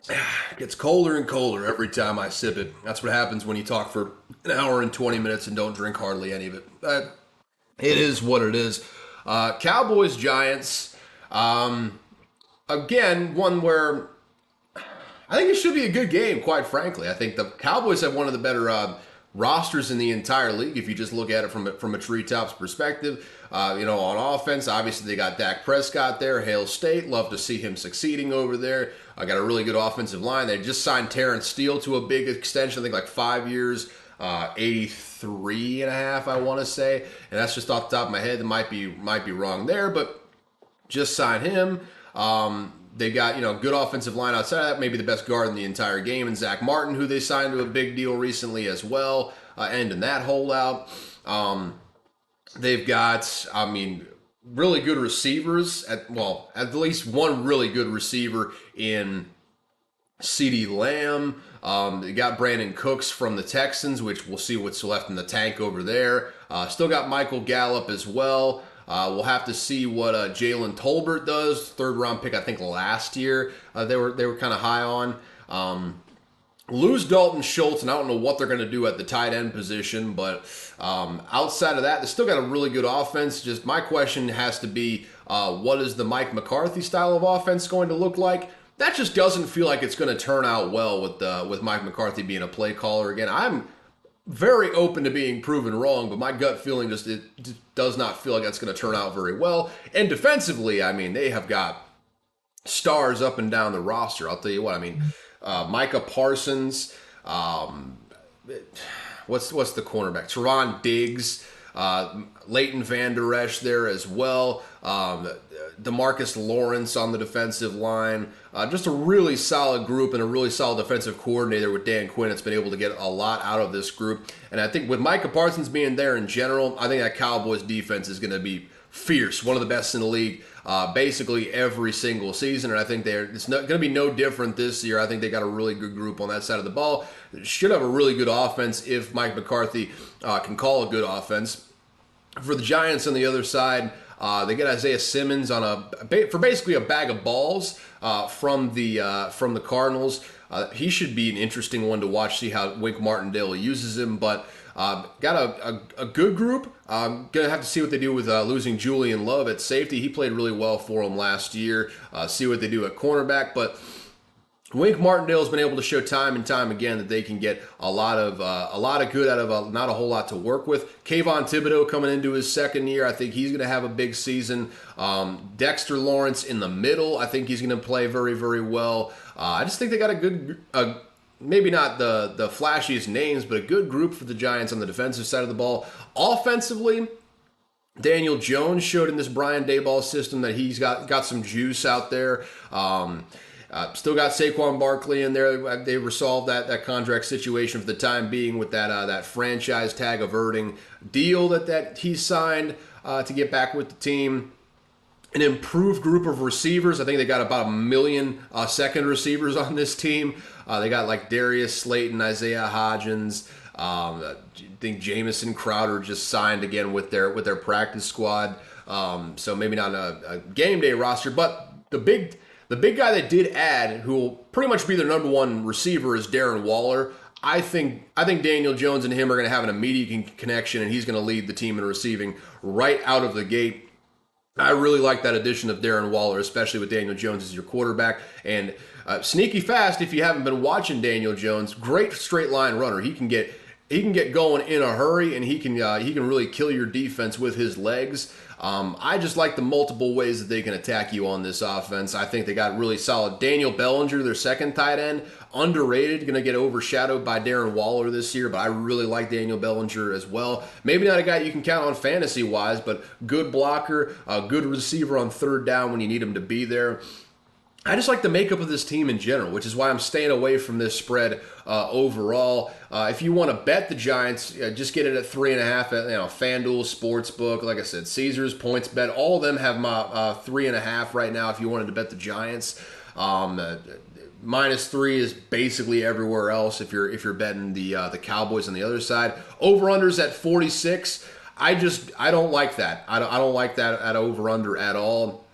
It gets colder and colder every time I sip it. That's what happens when you talk for an hour and 20 minutes and don't drink hardly any of it. It is what it is. Cowboys, Giants. Again, one where I think it should be a good game, quite frankly. I think the Cowboys have one of the better rosters in the entire league if you just look at it from a treetops perspective. On offense, obviously they got Dak Prescott there, Hail State. Love to see him succeeding over there. I got a really good offensive line. They just signed Terrence Steele to a big extension, I think like 5 years, 83.5, I want to say. And that's just off the top of my head. That might be wrong there, but just sign him. They got, good offensive line outside of that, maybe the best guard in the entire game, and Zach Martin, who they signed to a big deal recently as well, ending that holdout. They've got, really good receivers, at least one really good receiver in CeeDee Lamb. They got Brandon Cooks from the Texans, which we'll see what's left in the tank over there. Still got Michael Gallup as well. We'll have to see what Jalen Tolbert does. 3rd round pick, I think, last year. They were kind of high on. Lose Dalton Schultz, and I don't know what they're going to do at the tight end position, but outside of that, they still got a really good offense. Just my question has to be, what is the Mike McCarthy style of offense going to look like? that just doesn't feel like it's going to turn out well with Mike McCarthy being a play caller again. I'm very open to being proven wrong, but my gut feeling just does not feel like that's going to turn out very well. And defensively, I mean, they have got stars up and down the roster. I'll tell you what. I mean, Micah Parsons. What's the cornerback? Teron Diggs. Leighton Vander Esch there as well. DeMarcus Lawrence on the defensive line. Just a really solid group and a really solid defensive coordinator with Dan Quinn. It's been able to get a lot out of this group. And I think with Micah Parsons being there in general, I think that Cowboys defense is going to be fierce. One of the best in the league basically every single season. And I think it's not going to be no different this year. I think they got a really good group on that side of the ball. Should have a really good offense if Mike McCarthy can call a good offense. For the Giants on the other side, they get Isaiah Simmons for basically a bag of balls from the Cardinals. He should be an interesting one to watch, see how Wink Martindale uses him. But got a good group. Going to have to see what they do with losing Julian Love at safety. He played really well for them last year. See what they do at cornerback. But Wink Martindale's been able to show time and time again that they can get a lot of good out of not a whole lot to work with. Kayvon Thibodeau coming into his second year, I think he's going to have a big season. Dexter Lawrence in the middle, I think he's going to play very, very well. I just think they got a good, maybe not the flashiest names, but a good group for the Giants on the defensive side of the ball. Offensively, Daniel Jones showed in this Brian Daboll system that he's got some juice out there. Still got Saquon Barkley in there. They resolved that contract situation for the time being with that franchise tag averting deal that he signed to get back with the team. An improved group of receivers. I think they got about 1 million second receivers on this team. They got like Darius Slayton, Isaiah Hodgins. I think Jamison Crowder just signed again with their practice squad. So maybe not a game day roster, but the big guy that did add, who will pretty much be their number one receiver, is Darren Waller. I think Daniel Jones and him are going to have an immediate connection, and he's going to lead the team in receiving right out of the gate. I really like that addition of Darren Waller, especially with Daniel Jones as your quarterback. And sneaky fast, if you haven't been watching Daniel Jones, great straight line runner. He can get going in a hurry, and he can really kill your defense with his legs. I just like the multiple ways that they can attack you on this offense. I think they got really solid. Daniel Bellinger, their second tight end, underrated, going to get overshadowed by Darren Waller this year, but I really like Daniel Bellinger as well. Maybe not a guy you can count on fantasy-wise, but good blocker, a good receiver on third down when you need him to be there. I just like the makeup of this team in general, which is why I'm staying away from this spread overall. If you want to bet the Giants, just get it at 3.5 at FanDuel Sportsbook. Like I said, Caesars, PointsBet, all of them have my 3.5 right now. If you wanted to bet the Giants, -3 is basically everywhere else. If you're betting the Cowboys on the other side, over/unders at 46. I don't like that. I don't like that at over/under at all.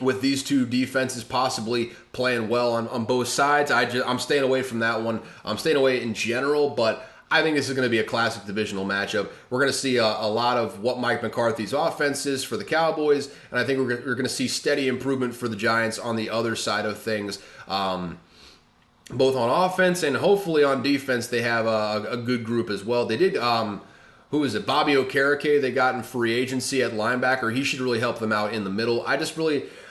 With these two defenses possibly playing well on both sides, I'm staying away from that one. I'm staying away in general, but I think this is going to be a classic divisional matchup. We're going to see a lot of what Mike McCarthy's offense is for the Cowboys, and I think we're going to see steady improvement for the Giants on the other side of things. Both on offense and hopefully on defense, they have a good group as well. They did... who is it? Bobby Okereke they got in free agency at linebacker. He should really help them out in the middle.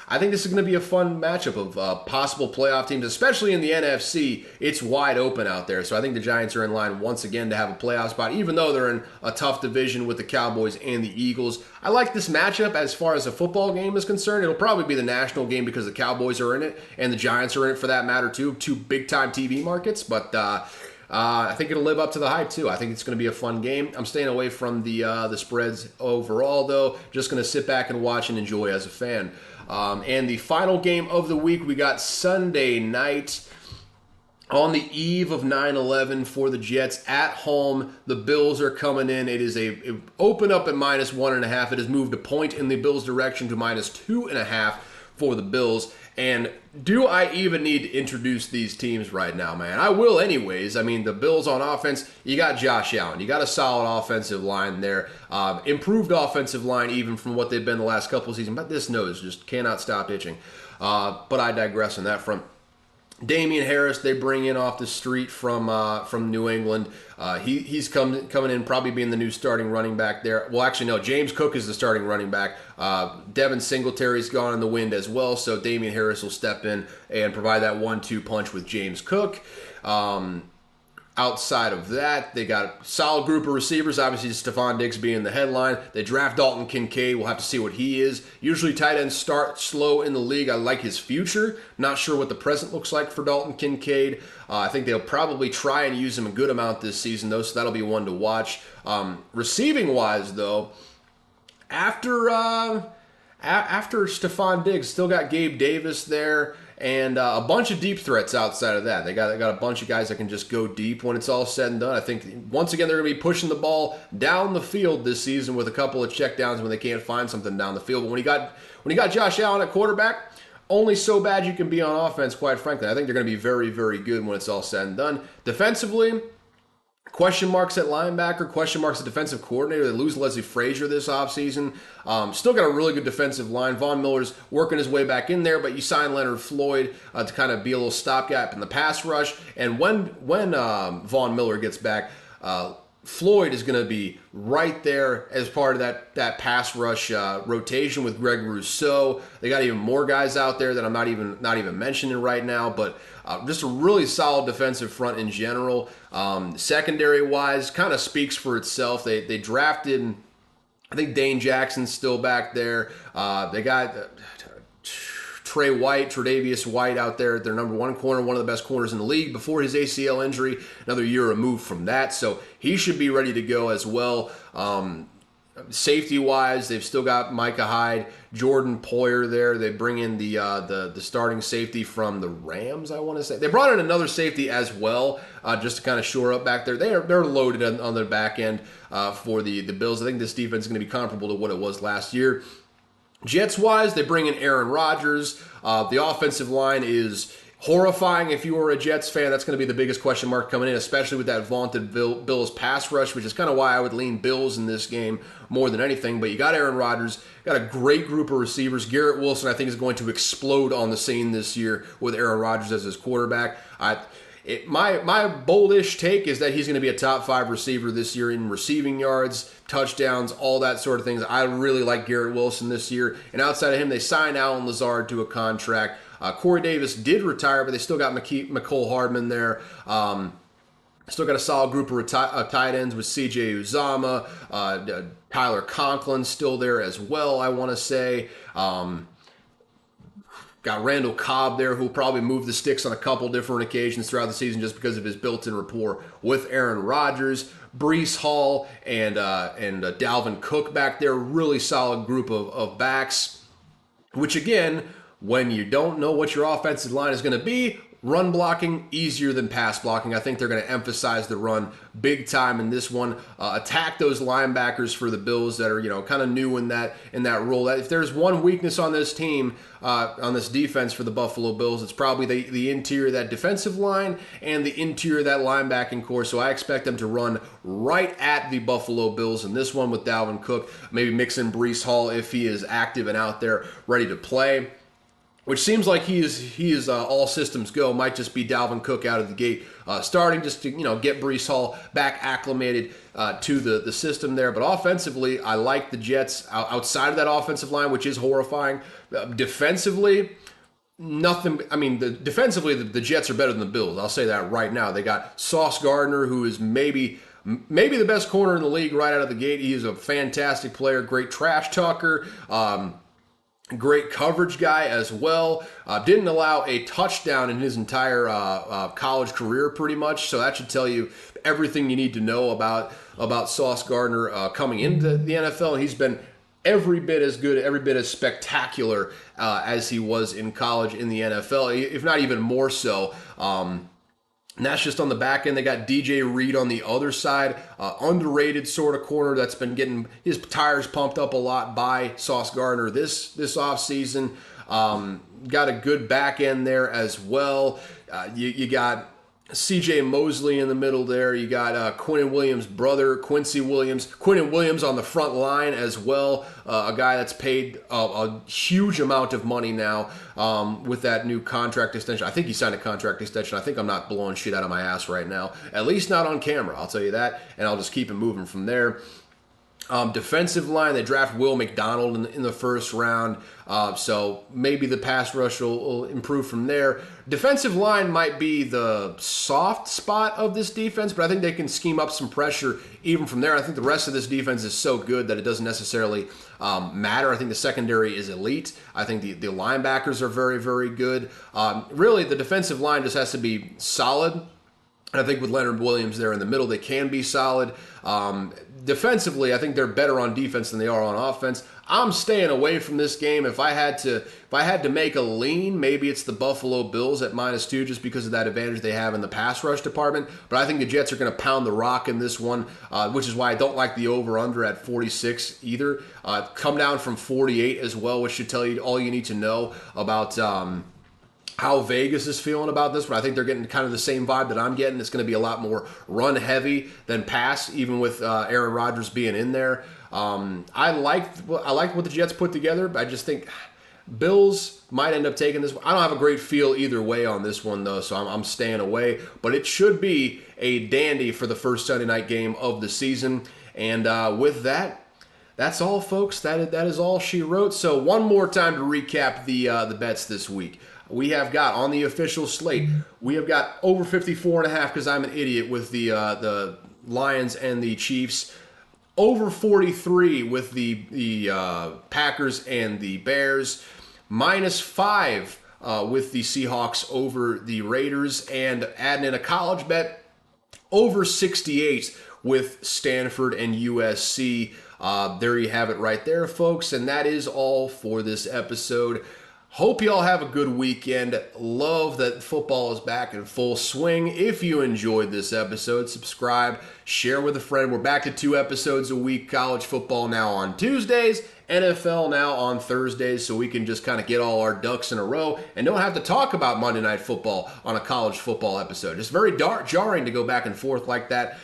I think this is going to be a fun matchup of possible playoff teams, especially in the NFC. It's wide open out there. So I think the Giants are in line once again to have a playoff spot, even though they're in a tough division with the Cowboys and the Eagles. I like this matchup as far as a football game is concerned. It'll probably be the national game because the Cowboys are in it and the Giants are in it for that matter too. Two big-time TV markets, but... I think it'll live up to the hype too. I think it's going to be a fun game. I'm staying away from the spreads overall though. Just going to sit back and watch and enjoy as a fan. And the final game of the week, we got Sunday night on the eve of 9/11 for the Jets at home. The Bills are coming in. It opened up at -1.5. It has moved a point in the Bills' direction to -2.5 for the Bills. And do I even need to introduce these teams right now, man? I will anyways. I mean, the Bills on offense, you got Josh Allen. You got a solid offensive line there. Improved offensive line even from what they've been the last couple of seasons. But this nose just cannot stop itching. But I digress on that front. Damian Harris, they bring in off the street from New England. He's coming in, probably being the new starting running back there. Well, actually, no. James Cook is the starting running back. Devin Singletary's gone in the wind as well, so Damian Harris will step in and provide that 1-2 punch with James Cook. Outside of that, they got a solid group of receivers. Obviously, Stephon Diggs being the headline. They draft Dalton Kincaid. We'll have to see what he is. Usually, tight ends start slow in the league. I like his future. Not sure what the present looks like for Dalton Kincaid. I think they'll probably try and use him a good amount this season, though, so that'll be one to watch. Receiving-wise, though, after Stephon Diggs, still got Gabe Davis there. And a bunch of deep threats outside of that. They got a bunch of guys that can just go deep when it's all said and done. I think, once again, they're going to be pushing the ball down the field this season with a couple of checkdowns when they can't find something down the field. But when you got Josh Allen at quarterback, only so bad you can be on offense, quite frankly. I think they're going to be very, very good when it's all said and done. Defensively, question marks at linebacker, question marks at defensive coordinator. They lose Leslie Frazier this offseason. Still got a really good defensive line. Von Miller's working his way back in there, but you sign Leonard Floyd to kind of be a little stopgap in the pass rush. And when Von Miller gets back, Floyd is going to be right there as part of that pass rush rotation with Greg Rousseau. They got even more guys out there that I'm not even mentioning right now, but just a really solid defensive front in general. Secondary wise, kind of speaks for itself. They drafted, I think Dane Jackson's still back there. They got Tre'Davious White out there at their number one corner, one of the best corners in the league before his ACL injury, another year removed from that. So he should be ready to go as well. Safety-wise, they've still got Micah Hyde, Jordan Poyer there. They bring in the starting safety from the Rams, I want to say. They brought in another safety as well, just to kind of shore up back there. They're loaded on their back end for the Bills. I think this defense is going to be comparable to what it was last year. Jets-wise, they bring in Aaron Rodgers. The offensive line is horrifying. If you were a Jets fan, that's going to be the biggest question mark coming in, especially with that vaunted Bills pass rush, which is kind of why I would lean Bills in this game more than anything. But you got Aaron Rodgers, got a great group of receivers. Garrett Wilson, I think, is going to explode on the scene this year with Aaron Rodgers as his quarterback. My boldish take is that he's going to be a top 5 receiver this year in receiving yards, touchdowns, all that sort of things. I really like Garrett Wilson this year. And outside of him, they signed Allen Lazard to a contract. Corey Davis did retire, but they still got McCole Hardman there. Still got a solid group of tight ends with C.J. Uzama. Tyler Conklin's still there as well, I want to say. Got Randall Cobb there, who will probably move the sticks on a couple different occasions throughout the season just because of his built-in rapport with Aaron Rodgers. Breece Hall and Dalvin Cook back there. Really solid group of backs, which again, when you don't know what your offensive line is going to be, run blocking easier than pass blocking. I think they're going to emphasize the run big time in this one. Attack those linebackers for the Bills that are kind of new in that role. If there's one weakness on this team, on this defense for the Buffalo Bills, it's probably the interior of that defensive line and the interior of that linebacking core. So I expect them to run right at the Buffalo Bills in this one with Dalvin Cook. Maybe mix in Breece Hall if he is active and out there ready to play, which seems like he is all systems go. Might just be Dalvin Cook out of the gate starting, just to get Breece Hall back acclimated to the system there. But offensively, I like the Jets outside of that offensive line, which is horrifying. Defensively, nothing. I mean, defensively, the Jets are better than the Bills. I'll say that right now. They got Sauce Gardner, who is maybe the best corner in the league right out of the gate. He is a fantastic player, great trash talker. Great coverage guy as well. Didn't allow a touchdown in his entire college career pretty much. So that should tell you everything you need to know about Sauce Gardner coming into the NFL. And he's been every bit as good, every bit as spectacular as he was in college in the NFL, if not even more so. And that's just on the back end. They got DJ Reed on the other side, underrated sort of corner that's been getting his tires pumped up a lot by Sauce Gardner this offseason. Got a good back end there as well. You got C.J. Mosley in the middle there. You got Quinnen Williams' brother, Quincy Williams. Quinnen Williams on the front line as well. A guy that's paid a huge amount of money now with that new contract extension. I think he signed a contract extension. I think I'm not blowing shit out of my ass right now. At least not on camera, I'll tell you that. And I'll just keep it moving from there. Defensive line, they draft Will McDonald in the first round, so maybe the pass rush will improve from there. Defensive line might be the soft spot of this defense, but I think they can scheme up some pressure even from there. I think the rest of this defense is so good that it doesn't necessarily matter. I think the secondary is elite. I think the linebackers are very, very good. Really, the defensive line just has to be solid. And I think with Leonard Williams there in the middle, they can be solid. Defensively, I think they're better on defense than they are on offense. I'm staying away from this game. If I had to make a lean, maybe it's the Buffalo Bills at -2 just because of that advantage they have in the pass rush department. But I think the Jets are going to pound the rock in this one, which is why I don't like the over-under at 46 either. Come down from 48 as well, which should tell you all you need to know about how Vegas is feeling about this, but I think they're getting kind of the same vibe that I'm getting. It's going to be a lot more run heavy than pass, even with Aaron Rodgers being in there. I liked what the Jets put together, but I just think Bills might end up taking this. I don't have a great feel either way on this one, though, so I'm staying away. But it should be a dandy for the first Sunday night game of the season. And with that, that's all, folks. That is all she wrote. So one more time to recap the bets this week. We have got on the official slate, we have got over 54.5 because I'm an idiot with the Lions and the Chiefs. Over 43 with the Packers and the Bears. -5 with the Seahawks over the Raiders. And adding in a college bet, over 68 with Stanford and USC. There you have it right there, folks. And that is all for this episode. Hope you all have a good weekend. Love that football is back in full swing. If you enjoyed this episode, subscribe, share with a friend. We're back to 2 episodes a week. College football now on Tuesdays, NFL now on Thursdays, so we can just kind of get all our ducks in a row and don't have to talk about Monday Night Football on a college football episode. It's very jarring to go back and forth like that.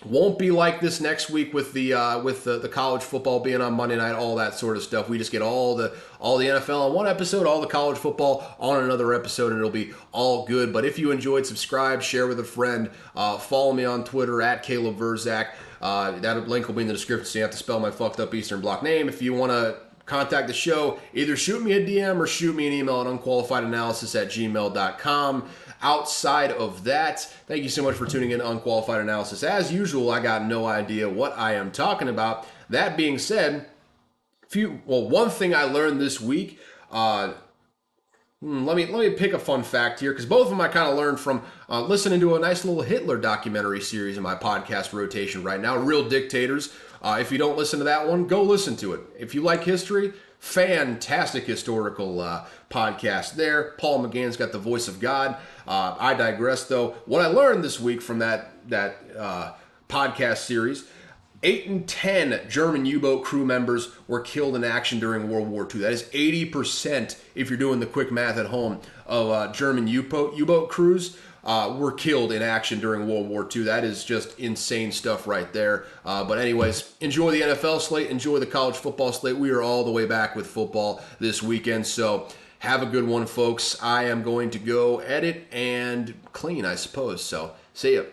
Won't be like this next week with the college football being on Monday night, all that sort of stuff. We just get all the NFL on one episode, all the college football on another episode, and it'll be all good. But if you enjoyed, subscribe, share with a friend, follow me on Twitter at Caleb Verzak. That link will be in the description, so you have to spell my fucked up Eastern Bloc name. If you want to contact the show, either shoot me a DM or shoot me an email at unqualifiedanalysis@gmail.com. Outside of that, thank you so much for tuning in to Unqualified Analysis. As usual, I got no idea what I am talking about. That being said, one thing I learned this week, let me pick a fun fact here, because both of them I kind of learned from listening to a nice little Hitler documentary series in my podcast rotation right now, Real Dictators. If you don't listen to that one, go listen to it. If you like history, fantastic historical podcast there. Paul McGann's got the voice of God. I digress, though. What I learned this week from that podcast series, 8 in 10 German U-boat crew members were killed in action during World War II. That is 80%, if you're doing the quick math at home, of German U-boat crews were killed in action during World War II. That is just insane stuff right there. But anyways, enjoy the NFL slate. Enjoy the college football slate. We are all the way back with football this weekend. So have a good one, folks. I am going to go edit and clean, I suppose. So see ya.